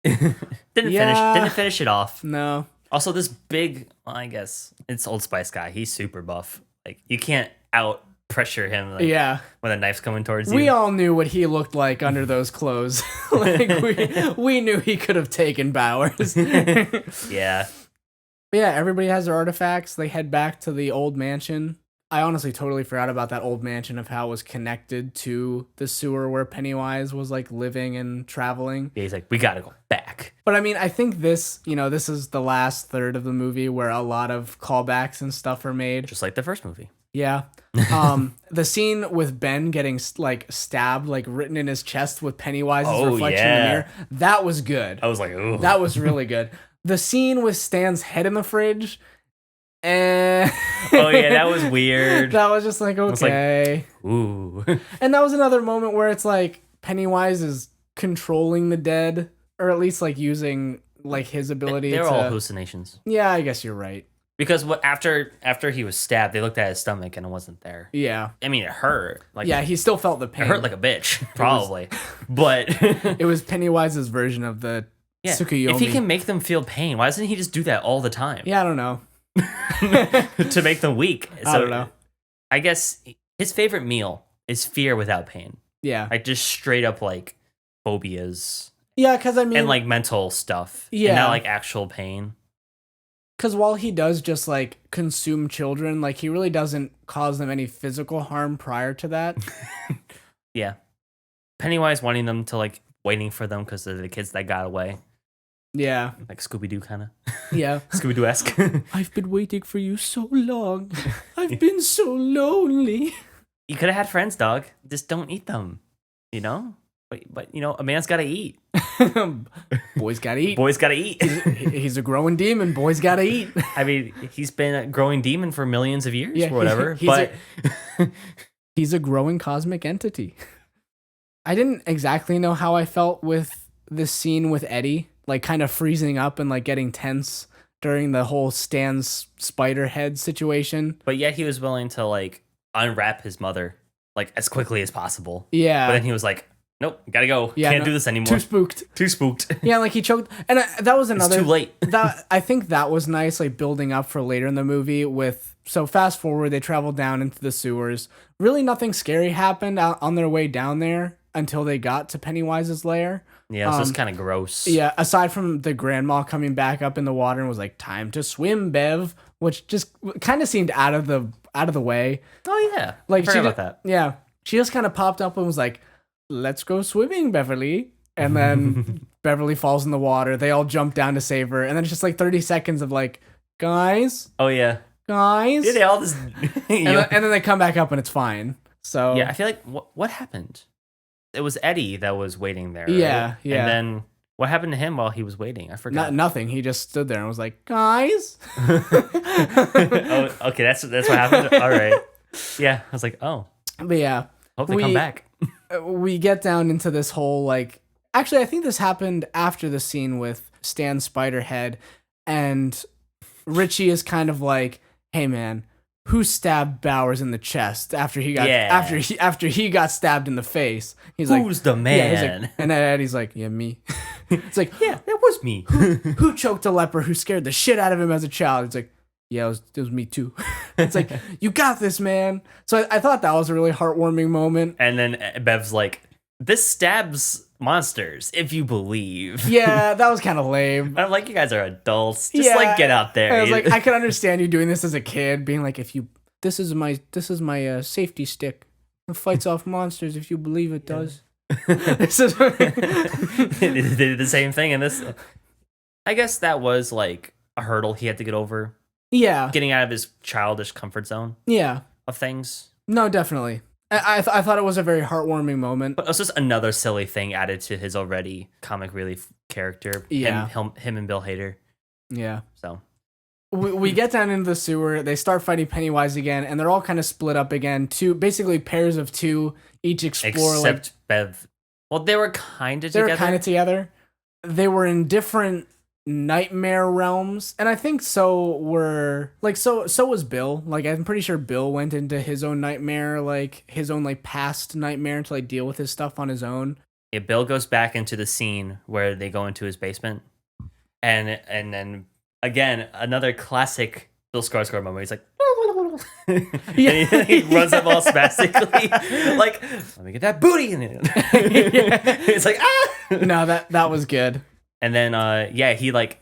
Didn't finish it off. No. Also, this big, well, I guess it's Old Spice guy. He's super buff. Like, you can't out pressure him. Like, when a knife's coming towards you. We all knew what he looked like under those clothes. Like we knew he could have taken Bowers. Yeah. But yeah, everybody has their artifacts. They head back to the old mansion. I honestly totally forgot about that old mansion, of how it was connected to the sewer where Pennywise was like living and traveling. Yeah, he's like, we gotta go back. But I mean, I think this is the last third of the movie where a lot of callbacks and stuff are made. Just like the first movie. Yeah. The scene with Ben getting like stabbed, like written in his chest with Pennywise's reflection in the mirror, that was good. I was like, ooh. That was really good. The scene with Stan's head in the fridge, oh yeah, that was weird. That was just like, okay. Like, ooh. And that was another moment where it's like Pennywise is controlling the dead, or at least like using like his ability. They're all hallucinations. Yeah, I guess you're right. Because after he was stabbed, they looked at his stomach and it wasn't there. Yeah. I mean, it hurt. Like, yeah, he still felt the pain. It hurt like a bitch, probably. But it was Pennywise's version of the Tsukuyomi. If he can make them feel pain, why doesn't he just do that all the time? Yeah, I don't know. To make them weak. So, I don't know. I guess his favorite meal is fear without pain. Yeah. Like, just straight up, like, phobias. Yeah, because I mean... And, like, mental stuff. Yeah. And not, like, actual pain. Because while he does just, like, consume children, like, he really doesn't cause them any physical harm prior to that. Yeah. Pennywise wanting them to, like, waiting for them because they're the kids that got away. Yeah. Like Scooby-Doo, kind of. Yeah. Scooby-Doo-esque. I've been waiting for you so long. I've been so lonely. You could have had friends, dog. Just don't eat them, you know? But you know, a man's got to eat. Boys got to eat. Boys got to eat. He's a growing demon. Boys got to eat. I mean, he's been a growing demon for millions of years or whatever. He's a growing cosmic entity. I didn't exactly know how I felt with this scene with Eddie, like kind of freezing up and like getting tense during the whole Stan's spider head situation. But yet he was willing to like unwrap his mother like as quickly as possible. Yeah. But then he was like, nope, gotta go. Yeah, Can't do this anymore. Too spooked. Yeah, like he choked. And that was another... It's too late. I think that was nice, like building up for later in the movie with... So fast forward, they travel down into the sewers. Really nothing scary happened on their way down there until they got to Pennywise's lair. Yeah, it was just kind of gross. Yeah, aside from the grandma coming back up in the water and was like, time to swim, Bev, which just kind of seemed out of the way. Oh, yeah. Like, I forgot about that. Yeah. She just kind of popped up and was like, let's go swimming, Beverly. And then Beverly falls in the water. They all jump down to save her. And then it's just like 30 seconds of like, guys. Oh, yeah. Guys. Yeah, they all just... and then they come back up and it's fine. So yeah, I feel like, what happened? It was Eddie that was waiting there. Yeah, right? yeah. And then what happened to him while he was waiting? I forgot. Nothing. He just stood there and was like, guys. Oh, okay. That's what happened. All right. Yeah. I was like, oh. But yeah. Hope they come back. We get down into this whole like... Actually, I think this happened after the scene with Stan Spiderhead. And Richie is kind of like, hey, man, who stabbed Bowers in the chest after he got after he got stabbed in the face? He's like, who's the man? Like, and Eddie's like, yeah, me. It's like, yeah, that was me. Who choked a leper who scared the shit out of him as a child? It's like, yeah, it was me too. It's like, you got this, man. So I thought that was a really heartwarming moment. And then Bev's like, this stabs monsters, if you believe. Yeah, that was kind of lame. I'm like, you guys are adults. Just like get out there. And I was like, I can understand you doing this as a kid, being like, this is my safety stick. It fights off monsters if you believe it does. They did the same thing in this. I guess that was like a hurdle he had to get over. Yeah. Getting out of his childish comfort zone. Yeah. Of things. No, definitely. I thought it was a very heartwarming moment. But it was just another silly thing added to his already comic relief character. Yeah. Him and Bill Hader. Yeah. So. We get down into the sewer. They start fighting Pennywise again, and they're all kind of split up again. Basically pairs of two, each explore. Except Bev. Well, they were kind of together. They were kind of together. they were in different nightmare realms, and I think so was Bill. Like, I'm pretty sure Bill went into his own nightmare, like his own like past nightmare, to like deal with his stuff on his own. Yeah, Bill goes back into the scene where they go into his basement, and then again another classic Bill Skarsgård moment. He's like, yeah, and he runs up all spastically, like, let me get that booty in it. It's like, ah. No, that was good. And then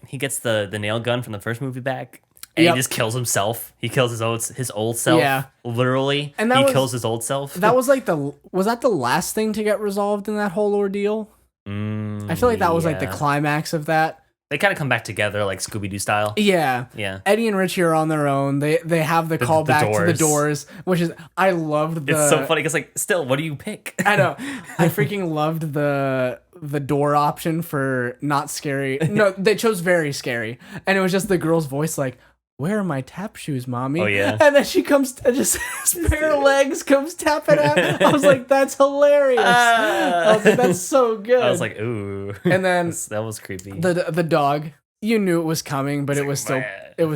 he gets the nail gun from the first movie back, and he just kills himself. He kills his old self. Yeah, literally. And he kills his old self. That was like was that the last thing to get resolved in that whole ordeal? I feel like that was like the climax of that. They kind of come back together, like Scooby-Doo style. Yeah. Eddie and Richie are on their own. They have the call back to the doors, which is, I loved the... It's so funny, because, like, still, what do you pick? I know. I freaking loved the door option for not scary. No, they chose very scary. And it was just the girl's voice, like, where are my tap shoes, mommy? Oh, yeah. And then she comes, just his pair of legs comes tapping at. I was like, that's hilarious. I was like, that's so good. I was like, ooh. And then that was creepy. The dog, you knew it was coming, but it was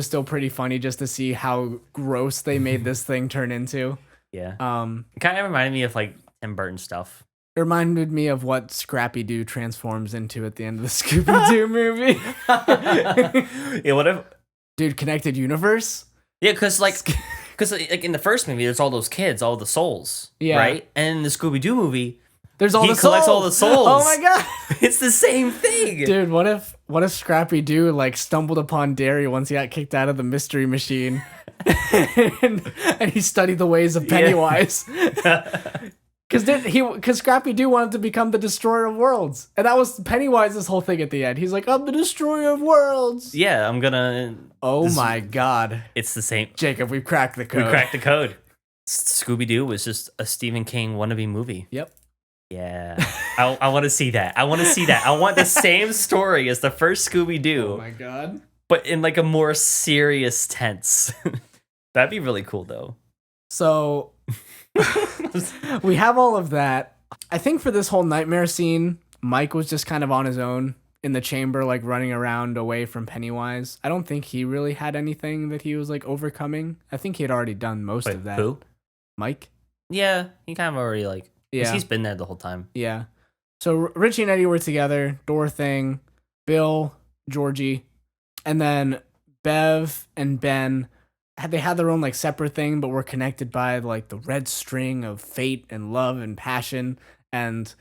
still pretty funny just to see how gross they made this thing turn into. Yeah. It kind of reminded me of like Tim Burton stuff. It reminded me of what Scrappy-Doo transforms into at the end of the Scooby-Doo movie. Yeah, what if... Dude, connected universe? Yeah, because like in the first movie, there's all those kids, all the souls, right? And in the Scooby-Doo movie, he collects all the souls. Oh my god, it's the same thing, dude. What if Scrappy-Doo like stumbled upon Derry once he got kicked out of the mystery machine, and he studied the ways of Pennywise? Because Scrappy-Doo wanted to become the destroyer of worlds. And that was Pennywise's whole thing at the end. He's like, I'm the destroyer of worlds. Yeah, I'm gonna... my god. It's the same. Jacob, we've cracked the code. We cracked the code. Scooby-Doo was just a Stephen King wannabe movie. Yep. Yeah. I want to see that. I want the same story as the first Scooby-Doo. Oh my god. But in like a more serious tense. That'd be really cool, though. So... we have all of that. I think for this whole nightmare scene, Mike was just kind of on his own in the chamber, like running around away from Pennywise. I don't think he really had anything that he was like overcoming. I think he had already done most of that. Who? Mike? Yeah, he kind of already like... Yeah. He's been there the whole time. Yeah. So Richie and Eddie were together, door thing, Bill, Georgie, and then Bev and Ben... They had their own like separate thing, but were connected by like the red string of fate and love and passion. And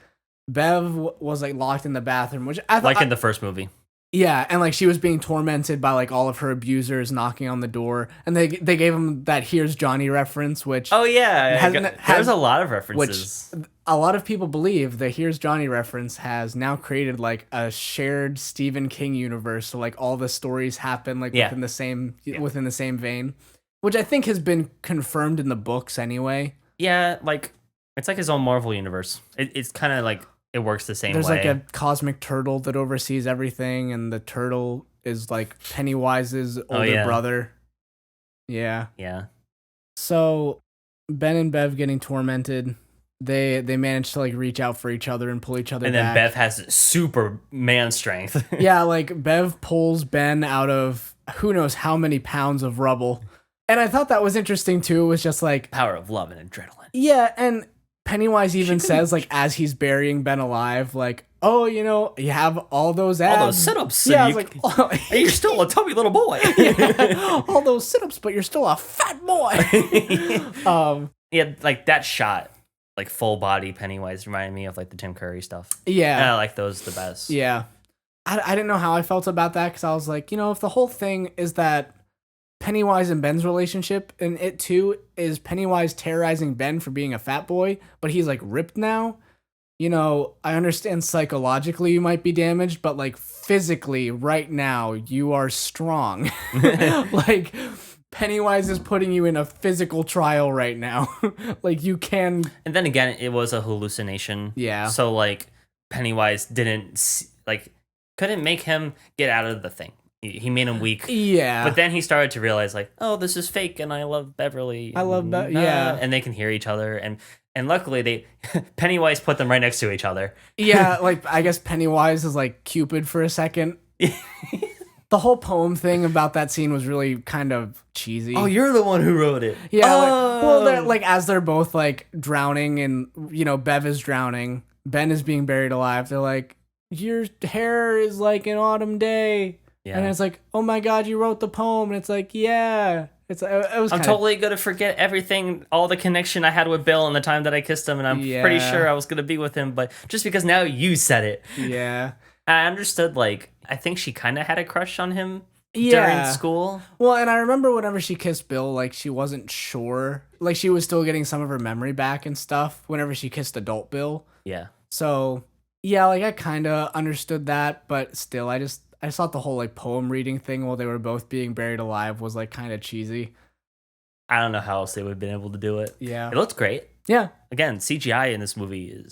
Bev was like locked in the bathroom, which I thought, like in the first movie. Yeah, and like she was being tormented by like all of her abusers knocking on the door, and they gave him that "Here's Johnny" reference, which there's a lot of references. Which a lot of people believe the "Here's Johnny" reference has now created like a shared Stephen King universe, so like all the stories happen like within the same vein, which I think has been confirmed in the books anyway. Yeah, like it's like his own Marvel universe. It's kind of like. It works the same way. There's like a cosmic turtle that oversees everything, and the turtle is like Pennywise's older brother. Yeah. Yeah. So Ben and Bev getting tormented. They manage to like reach out for each other and pull each other back. And then Bev has super man strength. Yeah, like Bev pulls Ben out of who knows how many pounds of rubble. And I thought that was interesting too. It was just like power of love and adrenaline. Yeah, and Pennywise even says, like, as he's burying Ben alive, like, oh, you know, you have all those abs. All those sit-ups. Yeah, you're still a tubby little boy. Yeah, all those sit-ups, but you're still a fat boy. Yeah, like, that shot, like, full body Pennywise reminded me of, like, the Tim Curry stuff. Yeah. And I like those the best. Yeah. I didn't know how I felt about that, because I was like, you know, if the whole thing is that Pennywise and Ben's relationship, and it too is Pennywise terrorizing Ben for being a fat boy, but he's like ripped now. You know, I understand psychologically you might be damaged, but like physically right now you are strong. Like Pennywise is putting you in a physical trial right now. Like you can. And then again, it was a hallucination. Yeah. So like Pennywise couldn't make him get out of the thing. He made him weak. Yeah. But then he started to realize, like, oh, this is fake, and I love Beverly. I love that. Yeah. And they can hear each other. And And luckily, Pennywise put them right next to each other. Yeah, like, I guess Pennywise is like Cupid for a second. The whole poem thing about that scene was really kind of cheesy. Oh, you're the one who wrote it. Yeah, well, like as they're both like drowning, and Bev is drowning, Ben is being buried alive. They're like, your hair is like an autumn day, and it's like, oh my god, you wrote the poem, and it's like, yeah, it was. I'm totally gonna forget everything, all the connection I had with Bill and the time that I kissed him, and I'm pretty sure I was gonna be with him, but just because now you said it, I understood. Like, I think she kind of had a crush on him during school. Well, and I remember whenever she kissed Bill, like, she wasn't sure. Like, she was still getting some of her memory back and stuff whenever she kissed adult Bill. Yeah. So, yeah, like, I kind of understood that, but still, I just thought the whole, like, poem reading thing while they were both being buried alive was, like, kind of cheesy. I don't know how else they would have been able to do it. Yeah. It looks great. Yeah. Again, CGI in this movie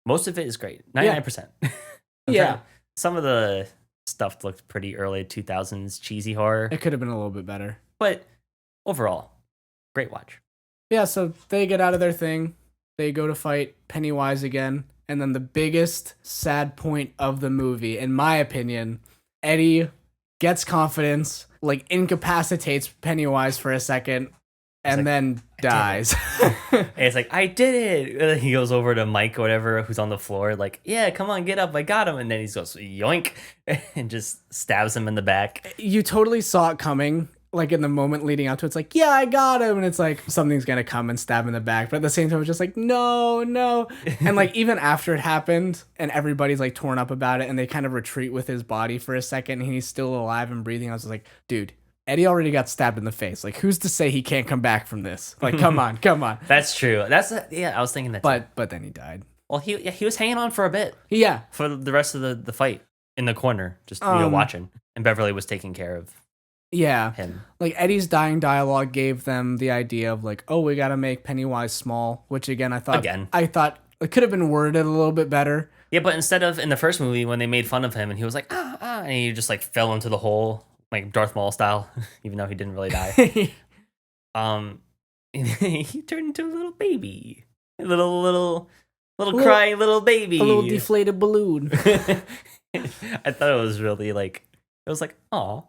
most of it is great. 99%. Yeah. Some of the stuff looked pretty early 2000s cheesy horror. It could have been a little bit better. But overall, great watch. Yeah, so they get out of their thing. They go to fight Pennywise again. And then the biggest sad point of the movie, in my opinion, Eddie gets confidence, like incapacitates Pennywise for a second, and then dies. And it's like, I did it. And then he goes over to Mike or whatever, who's on the floor, like, yeah, come on, get up, I got him. And then he goes, yoink, and just stabs him in the back. You totally saw it coming, like in the moment leading up to it. It's like, yeah, I got him. And it's like, something's going to come and stab him in the back. But at the same time, it's just like, no. And like, even after it happened and everybody's like torn up about it and they kind of retreat with his body for a second and he's still alive and breathing, I was like, dude, Eddie already got stabbed in the face. Like, who's to say he can't come back from this? Like, come on. That's true. I was thinking that too. But then he died. Well, he was hanging on for a bit. Yeah. For the rest of the fight in the corner, just watching. And Beverly was taking care of him. Like, Eddie's dying dialogue gave them the idea of like, oh, we got to make Pennywise small, which again, I thought it could have been worded a little bit better. Yeah, but instead of in the first movie when they made fun of him and he was like, and he just like fell into the hole, like Darth Maul style, even though he didn't really die. He turned into a little baby, a little crying little baby, a little deflated balloon. I thought it was really like, it was like, aw.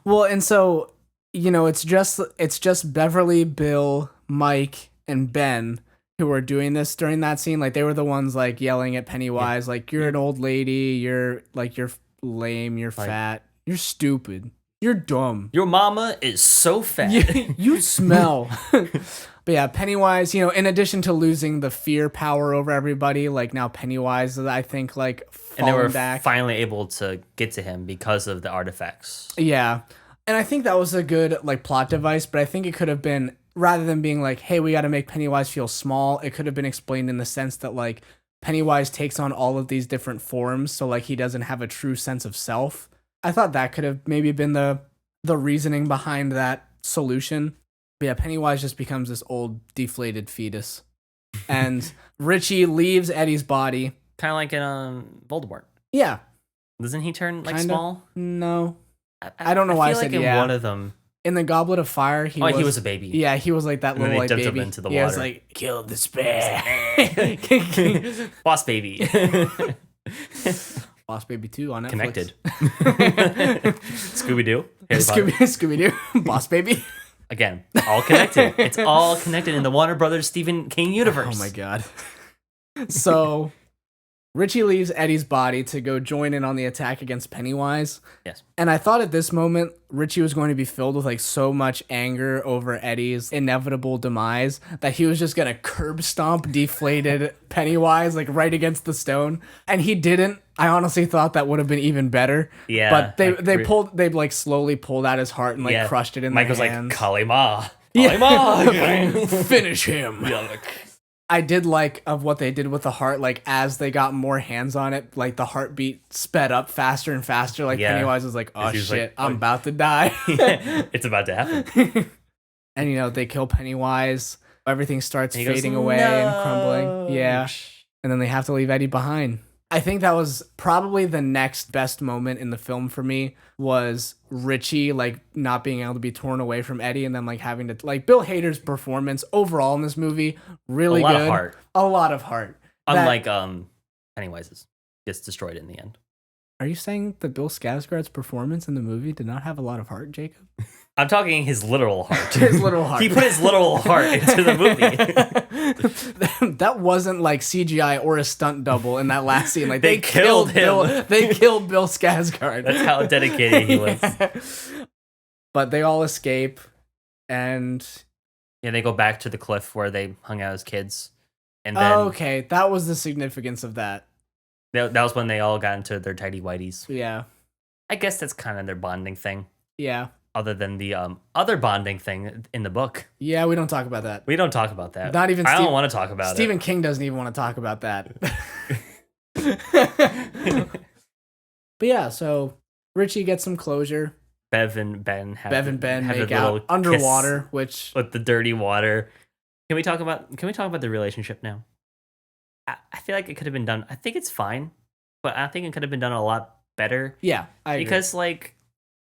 Well, and so it's just Beverly, Bill, Mike, and Ben who were doing this during that scene. Like, they were the ones like yelling at Pennywise, like, you're an old lady, you're lame, you're fat. You're stupid. You're dumb. Your mama is so fat. You smell. But yeah, Pennywise, in addition to losing the fear power over everybody, like now Pennywise is, I think, like, falling and they were back. Finally able to get to him because of the artifacts. Yeah. And I think that was a good, like, plot device, but I think it could have been, rather than being like, hey, we got to make Pennywise feel small, it could have been explained in the sense that, like, Pennywise takes on all of these different forms, so, like, he doesn't have a true sense of self. I thought that could have maybe been the reasoning behind that solution. But yeah, Pennywise just becomes this old deflated fetus. And Richie leaves Eddie's body. Kind of like in Voldemort. Yeah. Doesn't he turn like small? No. I don't know why I said like in one of them. In the Goblet of Fire, he was a baby. Yeah, he was like that little like baby. Him into the water. He was like, kill the spare. Boss Baby. Boss Baby 2 on Netflix. Connected. Scooby-Doo. Scooby-Doo. Boss Baby. Again, all connected. It's all connected in the Warner Brothers Stephen King universe. Oh my god. So, Richie leaves Eddie's body to go join in on the attack against Pennywise. Yes. And I thought at this moment, Richie was going to be filled with like so much anger over Eddie's inevitable demise that he was just going to curb stomp deflated Pennywise like right against the stone. And he didn't. I honestly thought that would have been even better. Yeah. But they like slowly pulled out his heart and like crushed it in Mike their was hands. like, Kalima. Kalima. Finish him. I did like of what they did with the heart, like as they got more hands on it, like the heartbeat sped up faster and faster. Like Pennywise was like, oh shit, like, I'm about to die. It's about to happen. And they kill Pennywise. Everything starts fading away and crumbling. Yeah. And then they have to leave Eddie behind. I think that was probably the next best moment in the film for me was Richie like not being able to be torn away from Eddie and then like having to like Bill Hader's performance overall in this movie really good. A lot of heart. Unlike Pennywise's gets destroyed in the end. Are you saying that Bill Skarsgård's performance in the movie did not have a lot of heart, Jacob? I'm talking his literal heart. His literal heart. He put his literal heart into the movie. That wasn't like CGI or a stunt double in that last scene. Like they killed him. They killed Bill Skarsgård. That's how dedicated he was. But they all escape, and they go back to the cliff where they hung out as kids. And then okay, that was the significance of that. That was when they all got into their tidy whities. Yeah, I guess that's kind of their bonding thing. Yeah. Other than the other bonding thing in the book. Yeah, we don't talk about that. We don't talk about that. Not even. I don't want to talk about it. Stephen King doesn't even want to talk about that. But yeah, so Richie gets some closure. Bev and Ben make out underwater, which with the dirty water. Can we talk about the relationship now? I feel like it could have been done. I think it's fine, but I think it could have been done a lot better. Yeah, I agree. Because like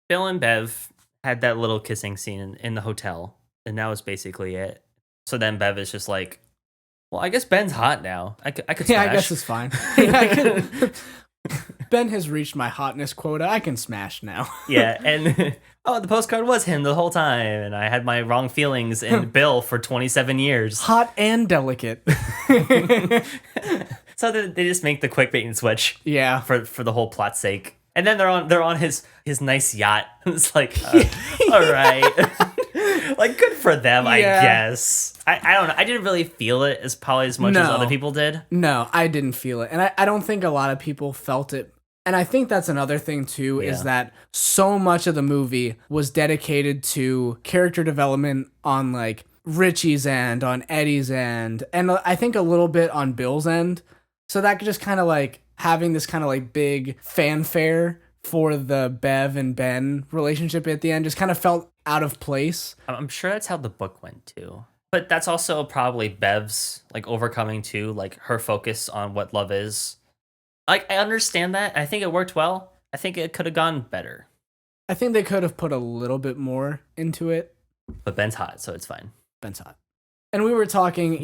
Bill and Bev had that little kissing scene in the hotel, and that was basically it. So then Bev is just like, well, I guess Ben's hot now. I could smash. Yeah, I guess it's fine. Ben has reached my hotness quota. I can smash now. Yeah, and the postcard was him the whole time, and I had my wrong feelings in Bill for 27 years. Hot and delicate. So they just make the quick bait and switch. Yeah, for the whole plot's sake. And then they're on his nice yacht. It's like, all right. Like, good for them, I guess. I don't know. I didn't really feel it probably as much as other people did. No, I didn't feel it. And I don't think a lot of people felt it. And I think that's another thing, too, is that so much of the movie was dedicated to character development on, like, Richie's end, on Eddie's end, and I think a little bit on Bill's end. So that could just kind of, like, having this kind of, like, big fanfare for the Bev and Ben relationship at the end just kind of felt out of place. I'm sure that's how the book went, too. But that's also probably Bev's, like, overcoming, too, like, her focus on what love is. Like, I understand that. I think it worked well. I think it could have gone better. I think they could have put a little bit more into it. But Ben's hot, so it's fine. Ben's hot. And we were talking,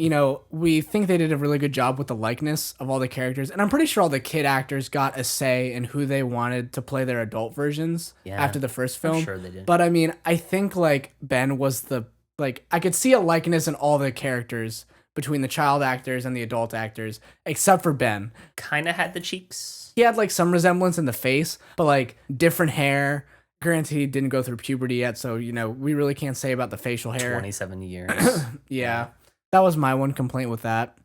we think they did a really good job with the likeness of all the characters. And I'm pretty sure all the kid actors got a say in who they wanted to play their adult versions after the first film. I'm sure they did. But I mean, I think like Ben was I could see a likeness in all the characters between the child actors and the adult actors, except for Ben. Kind of had the cheeks. He had like some resemblance in the face, but like different hair. Granted, he didn't go through puberty yet, so, we really can't say about the facial hair. 27 years. Yeah. That was my one complaint with that.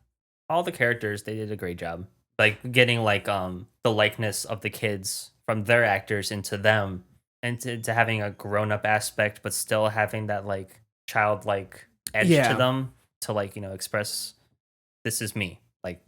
All the characters, they did a great job. Like, getting, like, the likeness of the kids from their actors into them, and to having a grown-up aspect, but still having that, like, childlike edge to them to, like, express, this is me. Like,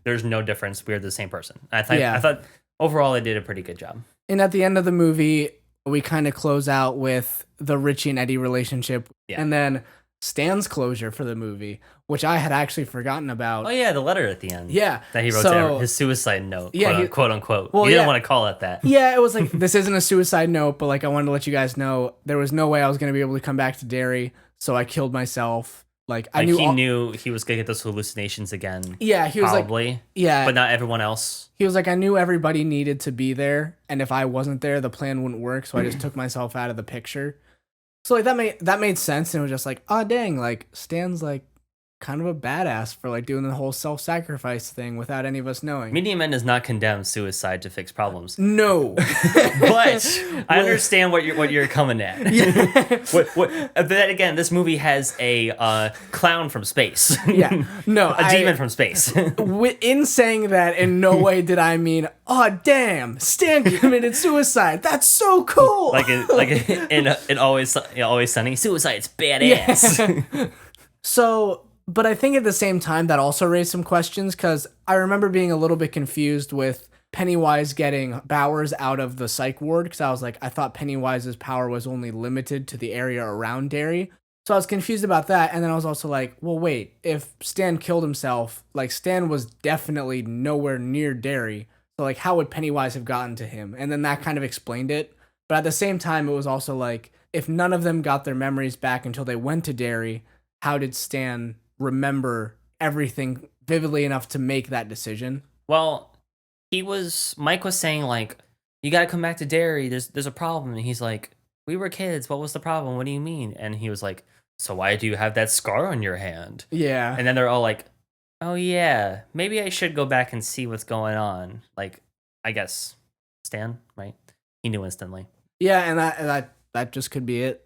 there's no difference. We're the same person. I thought overall, they did a pretty good job. And at the end of the movie, we kind of close out with the Richie and Eddie relationship, and then Stan's closure for the movie, which I had actually forgotten about. Oh yeah, the letter at the end. Yeah, that he wrote to his suicide note. Yeah, quote unquote. Well, he didn't want to call it that. Yeah, it was like, this isn't a suicide note, but like I wanted to let you guys know there was no way I was going to be able to come back to Derry, so I killed myself. Like I knew he was gonna get those hallucinations again. Yeah, he was probably. But not everyone else. He was like, I knew everybody needed to be there, and if I wasn't there, the plan wouldn't work. So I just took myself out of the picture. So like that made sense, and it was just like, oh dang, like Stan's like kind of a badass for like doing the whole self-sacrifice thing without any of us knowing. Medium Men does not condemn suicide to fix problems. No, but I understand what you're coming at. Yeah. But then again, this movie has a clown from space. Yeah, no, a demon from space. In saying that, in no way did I mean, oh damn, Stan committed suicide. That's so cool. in Always Sunny, suicide's badass. Yeah. So. But I think at the same time that also raised some questions, because I remember being a little bit confused with Pennywise getting Bowers out of the psych ward, because I was like, I thought Pennywise's power was only limited to the area around Derry. So I was confused about that, and then I was also like, well, wait, if Stan killed himself, like, Stan was definitely nowhere near Derry, so, like, how would Pennywise have gotten to him? And then that kind of explained it. But at the same time, it was also like, if none of them got their memories back until they went to Derry, how did Stan remember everything vividly enough to make that decision? Well, Mike was saying, like, you gotta come back to Derry, there's a problem. And he's like, we were kids, what was the problem? What do you mean? And he was like, so why do you have that scar on your hand? Yeah. And then they're all like, oh yeah, maybe I should go back and see what's going on. Like, I guess Stan, right? He knew instantly. Yeah, and that just could be it.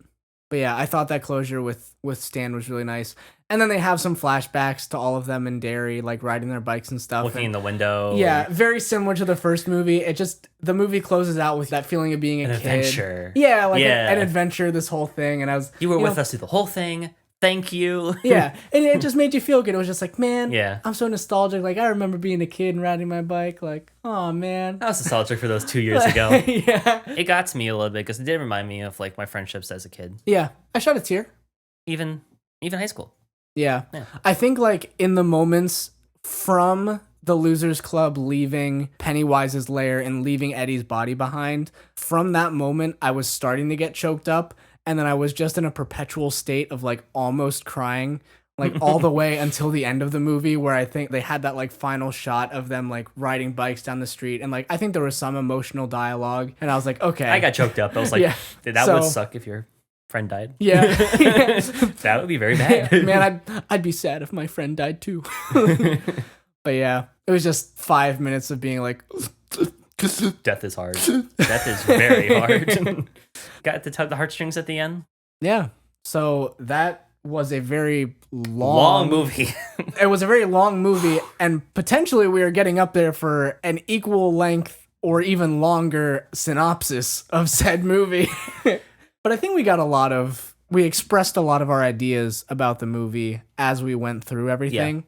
But yeah, I thought that closure with Stan was really nice. And then they have some flashbacks to all of them in Derry, like riding their bikes and stuff. Looking in the window. Yeah, very similar to the first movie. The movie closes out with that feeling of being a kid. Adventure. Yeah, like an adventure, this whole thing. And you were with us through the whole thing. Thank you. Yeah, and it just made you feel good. It was just like, man, yeah, I'm so nostalgic. Like, I remember being a kid and riding my bike. Like, oh, man. I was nostalgic for those 2 years ago. Yeah. It got to me a little bit because it did remind me of, like, my friendships as a kid. Yeah, I shed a tear. Even high school. Yeah. I think, like, in the moments from the Losers Club leaving Pennywise's lair and leaving Eddie's body behind, from that moment, I was starting to get choked up. And then I was just in a perpetual state of, like, almost crying, like, all the way until the end of the movie, where I think they had that, like, final shot of them, like, riding bikes down the street. And, like, I think there was some emotional dialogue. And I was like, okay. I got choked up. I was like, that would suck if your friend died. Yeah. That would be very bad. Man, I'd be sad if my friend died, too. But, yeah, it was just 5 minutes of being like... Death is hard. Death is very hard. Got to tug the heartstrings at the end. Yeah. So that was a very long movie. It was a very long movie, and potentially we are getting up there for an equal length or even longer synopsis of said movie. But I think we expressed a lot of our ideas about the movie as we went through everything. Yeah.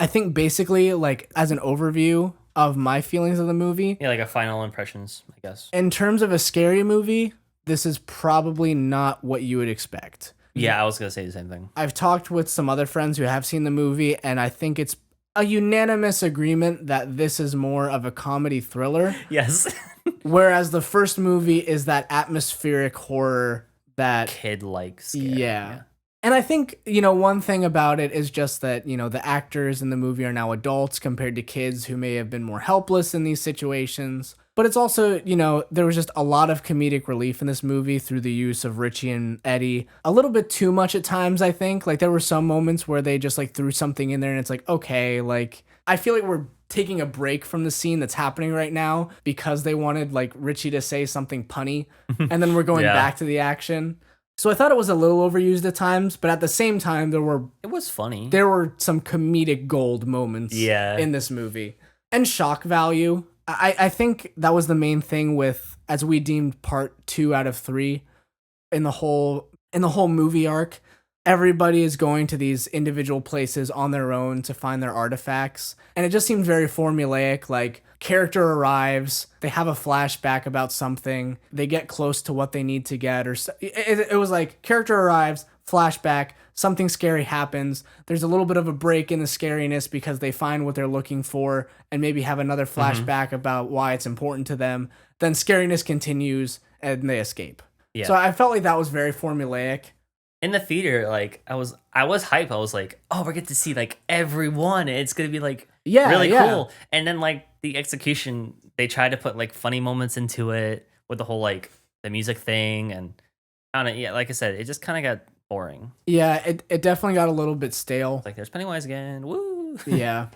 I think basically, like, as an overview of my feelings of the movie. Yeah, like a final impressions, I guess. In terms of a scary movie, this is probably not what you would expect. Yeah, I was going to say the same thing. I've talked with some other friends who have seen the movie, and I think it's a unanimous agreement that this is more of a comedy thriller. Yes. Whereas the first movie is that atmospheric horror that... kid-like scare. Yeah. And I think, one thing about it is just that, the actors in the movie are now adults compared to kids who may have been more helpless in these situations. But it's also, there was just a lot of comedic relief in this movie through the use of Richie and Eddie. A little bit too much at times, I think. Like, there were some moments where they just, like, threw something in there and it's like, okay, like, I feel like we're taking a break from the scene that's happening right now because they wanted, like, Richie to say something punny. And then we're going back to the action. So I thought it was a little overused at times, but at the same time, it was funny. There were some comedic gold moments in this movie. And shock value. I think that was the main thing with, as we deemed part 2 out of 3 in the whole movie arc. Everybody is going to these individual places on their own to find their artifacts. And it just seemed very formulaic, like, character arrives, they have a flashback about something, they get close to what they need to get, or it was like, character arrives, flashback, something scary happens, there's a little bit of a break in the scariness because they find what they're looking for, and maybe have another flashback about why it's important to them, then scariness continues, and they escape. Yeah. So I felt like that was very formulaic. In the theater, like, I was hype. I was like, oh, we're getting to see, like, everyone. It's gonna be, like, really cool. And then, like, the execution, they tried to put, like, funny moments into it with the whole, like, the music thing, and I don't know. Yeah, like I said, it just kind of got boring. Yeah, it definitely got a little bit stale. It's like, there's Pennywise again. Woo. Yeah.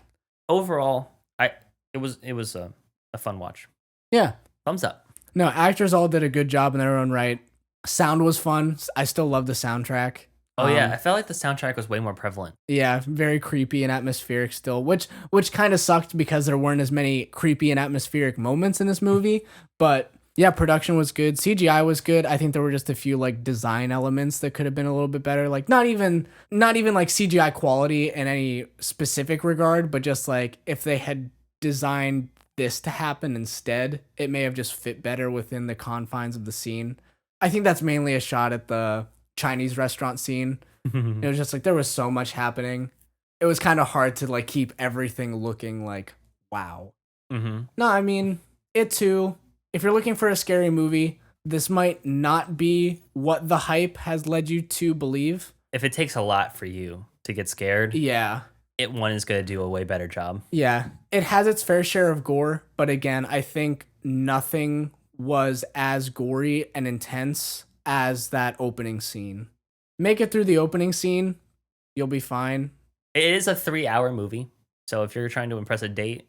Overall, it was a fun watch. Yeah. Thumbs up. No, actors all did a good job in their own right. Sound was fun. I still love the soundtrack. Oh yeah, I felt like the soundtrack was way more prevalent. Yeah, very creepy and atmospheric still, which kind of sucked because there weren't as many creepy and atmospheric moments in this movie. But yeah, production was good. CGI was good. I think there were just a few, like, design elements that could have been a little bit better. Like, not even like CGI quality in any specific regard, but just like if they had designed this to happen instead, it may have just fit better within the confines of the scene. I think that's mainly a shot at the Chinese restaurant scene. It was just like there was so much happening. It was kind of hard to like keep everything looking like wow. No, I mean, it too. If you're looking for a scary movie, this might not be what the hype has led you to believe. If it takes a lot for you to get scared, one is going to do a way better job. Yeah, it has its fair share of gore, but again, I think nothing was as gory and intense as that opening scene. Make it through the opening scene, you'll be fine. It is a 3-hour movie, so if you're trying to impress a date,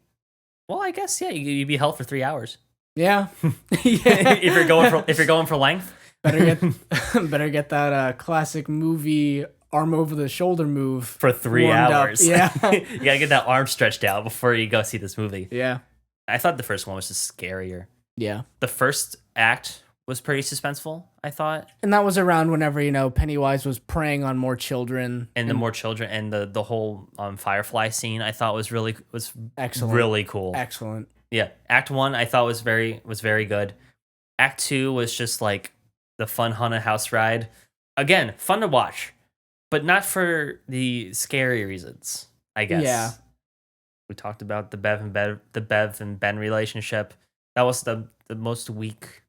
well, I guess you'd be held for 3 hours. Yeah. If you're going for length, better get that classic movie arm over the shoulder move for 3 hours. Yeah. You gotta get that arm stretched out before you go see this movie. Yeah. I thought the first one was just scarier. Yeah. The first act was pretty suspenseful, I thought. And that was around whenever, Pennywise was preying on more children. And the more children and the whole Firefly scene I thought was excellent. Really cool. Excellent. Yeah. Act 1 I thought was very good. Act 2 was just like the fun haunted house ride. Again, fun to watch, but not for the scary reasons, I guess. Yeah. We talked about the Bev and Ben relationship. That was the most weak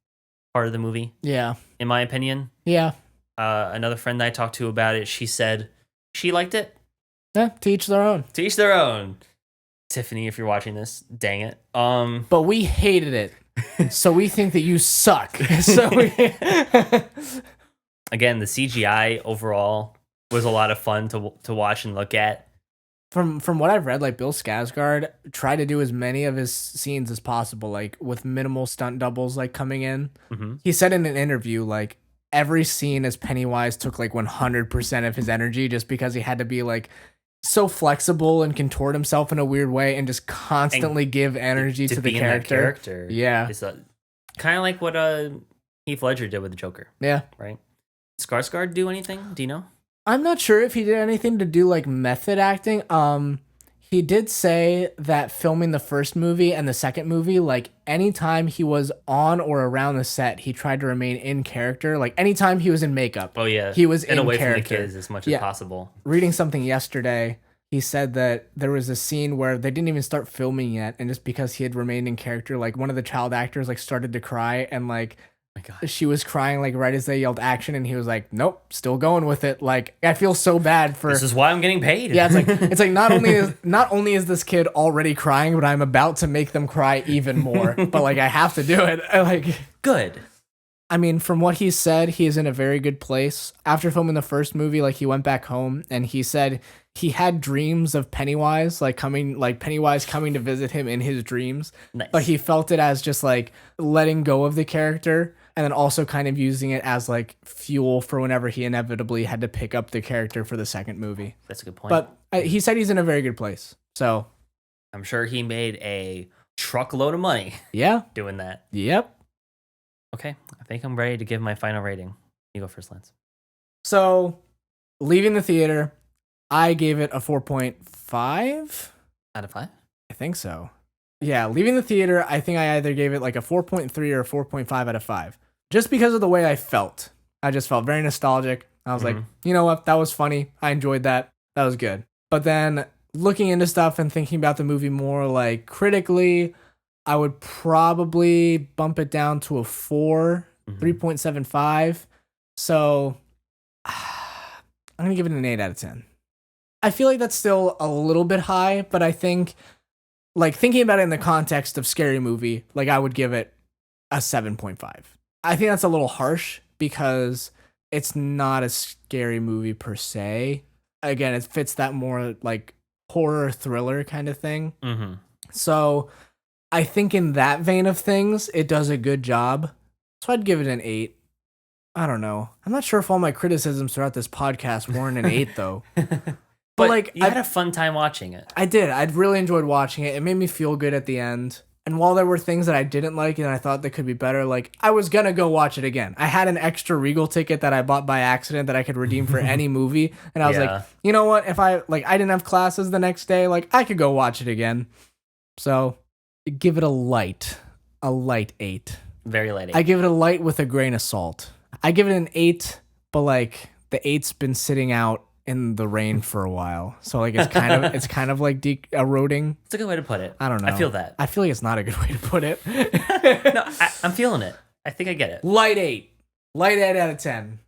part of the movie. Yeah. In my opinion. Yeah. Another friend that I talked to about it, she said she liked it. Yeah, to each their own. To each their own. Tiffany, if you're watching this, dang it. But we hated it. So we think that you suck. Again, the CGI overall was a lot of fun to watch and look at. From what I've read, like Bill Skarsgård tried to do as many of his scenes as possible, like with minimal stunt doubles, like coming in. He said in an interview, like every scene as Pennywise took like 100% of his energy, just because he had to be like so flexible and contort himself in a weird way and just constantly give energy to the character. Yeah, it's kind of like what Heath Ledger did with the Joker. Yeah, right. Skarsgård do anything? Do you know? I'm not sure if he did anything to do like method acting. He did say that filming the first movie and the second movie, like anytime he was on or around the set, he tried to remain in character. Like anytime he was in makeup, he was in away character. From the kids as much as possible. Reading something yesterday, he said that there was a scene where they didn't even start filming yet, and just because he had remained in character, like one of the child actors like started to cry, and like she was crying like right as they yelled action, and he was like, nope, still going with it. Like I feel so bad for this is why I'm getting paid. Yeah, it's like not only is this kid already crying, but I'm about to make them cry even more. But like I have to do it. Like good. I mean, from what he said, he is in a very good place. After filming the first movie, like he went back home and he said he had dreams of Pennywise, Pennywise coming to visit him in his dreams. Nice. But he felt it as just like letting go of the character, and then also kind of using it as like fuel for whenever he inevitably had to pick up the character for the second movie. That's a good point. But he said he's in a very good place. So I'm sure he made a truckload of money. Yeah. Doing that. Yep. Okay. I think I'm ready to give my final rating. You go first, Lance. So leaving the theater, I gave it a 4.5 out of 5. I think so. Yeah, leaving the theater, I think I either gave it like a 4.3 or a 4.5 out of 5. Just because of the way I felt. I just felt very nostalgic. I was like, you know what? That was funny. I enjoyed that. That was good. But then looking into stuff and thinking about the movie more like critically, I would probably bump it down to a 4, 3.75. So I'm going to give it an 8 out of 10. I feel like that's still a little bit high, but I think like thinking about it in the context of scary movie, like I would give it a 7.5. I think that's a little harsh because it's not a scary movie per se. Again, it fits that more like horror thriller kind of thing. So I think in that vein of things, it does a good job. So I'd give it an 8. I don't know. I'm not sure if all my criticisms throughout this podcast weren't an 8 though. But like, I had a fun time watching it. I did. I really enjoyed watching it. It made me feel good at the end. And while there were things that I didn't like and I thought they could be better, like I was gonna go watch it again. I had an extra Regal ticket that I bought by accident that I could redeem for any movie, and I was like, you know what? If I didn't have classes the next day, like I could go watch it again. So, give it a light 8. Very light 8. I give it a light with a grain of salt. I give it an 8, but like the 8's been sitting out in the rain for a while, so like it's kind of like eroding. It's a good way to put it. I don't know. I feel that. I feel like it's not a good way to put it. No, I'm feeling it. I think I get it. Light 8 out of 10.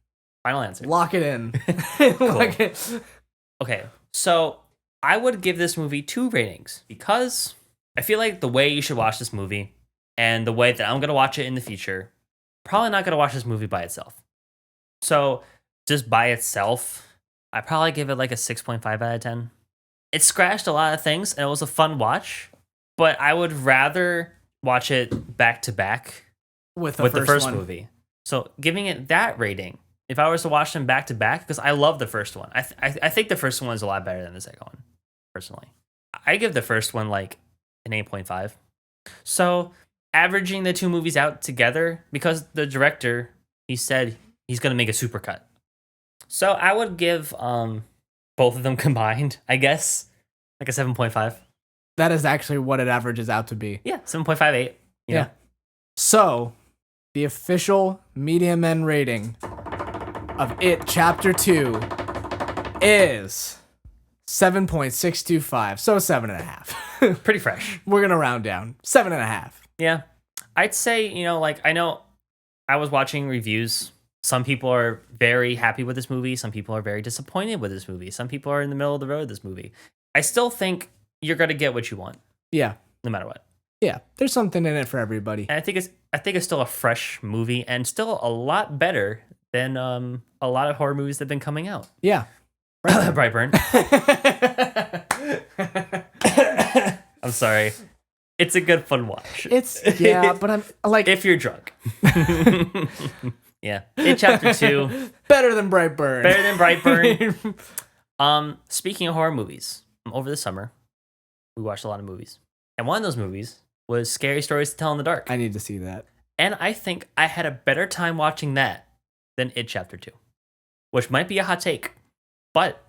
Final answer. Lock it in. Cool. Okay, so I would give this movie 2 ratings because I feel like the way you should watch this movie and the way that I'm going to watch it in the future, probably not going to watch this movie by itself. So just by itself, I probably give it like a 6.5 out of 10. It scratched a lot of things and it was a fun watch, but I would rather watch it back to back with the first movie. So giving it that rating, if I was to watch them back to back, because I love the first one. I think the first one is a lot better than the second one, personally. I give the first one like an 8.5. So averaging the 2 movies out together, because the director, he said he's going to make a supercut. So I would give both of them combined, I guess, like a 7.5. That is actually what it averages out to be. Yeah, 7.58. Yeah. Know? So the official Media Men rating of It Chapter 2 is 7.625. So 7.5. Pretty fresh. We're going to round down. 7.5. Yeah. I'd say, like, I know I was watching reviews. Some people are very happy with this movie. Some people are very disappointed with this movie. Some people are in the middle of the road with this movie. I still think you're going to get what you want. Yeah. No matter what. Yeah. There's something in it for everybody. And I think it's still a fresh movie and still a lot better than a lot of horror movies that have been coming out. Yeah. Brightburn. I'm sorry. It's a good fun watch. But I'm like, if you're drunk. Yeah. It Chapter 2. Better than Brightburn. Better than Brightburn. Speaking of horror movies, over the summer, we watched a lot of movies. And one of those movies was Scary Stories to Tell in the Dark. I need to see that. And I think I had a better time watching that than It Chapter 2, which might be a hot take. But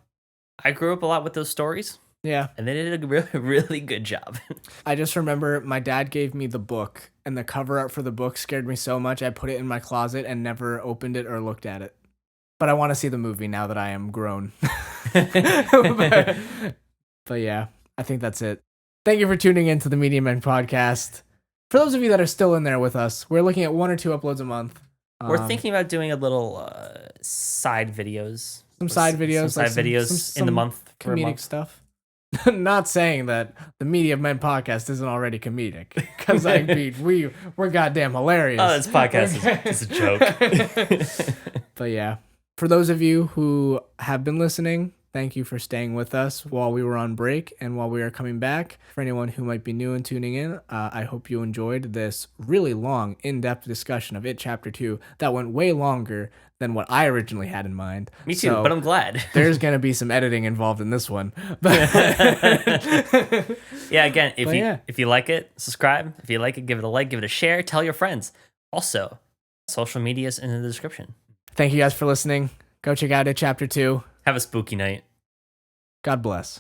I grew up a lot with those stories. Yeah. And they did a really, really good job. I just remember my dad gave me the book, and the cover art for the book scared me so much I put it in my closet and never opened it or looked at it. But I want to see the movie now that I am grown. But yeah, I think that's it. Thank you for tuning in to the Media Men podcast. For those of you that are still in there with us, we're looking at 1 or 2 uploads a month. We're thinking about doing a little side videos. Some side videos in the month. Comedic stuff. Not saying that the Media Men podcast isn't already comedic, because we're goddamn hilarious. Oh, this podcast is a joke. But yeah, for those of you who have been listening, thank you for staying with us while we were on break and while we are coming back. For anyone who might be new and tuning in, I hope you enjoyed this really long, in-depth discussion of It Chapter 2 that went way longer than what I originally had in mind. Me too, but I'm glad. There's going to be some editing involved in this one. But yeah, again, if you like it, subscribe. If you like it, give it a like, give it a share, tell your friends. Also, social media is in the description. Thank you guys for listening. Go check out It Chapter 2. Have a spooky night. God bless.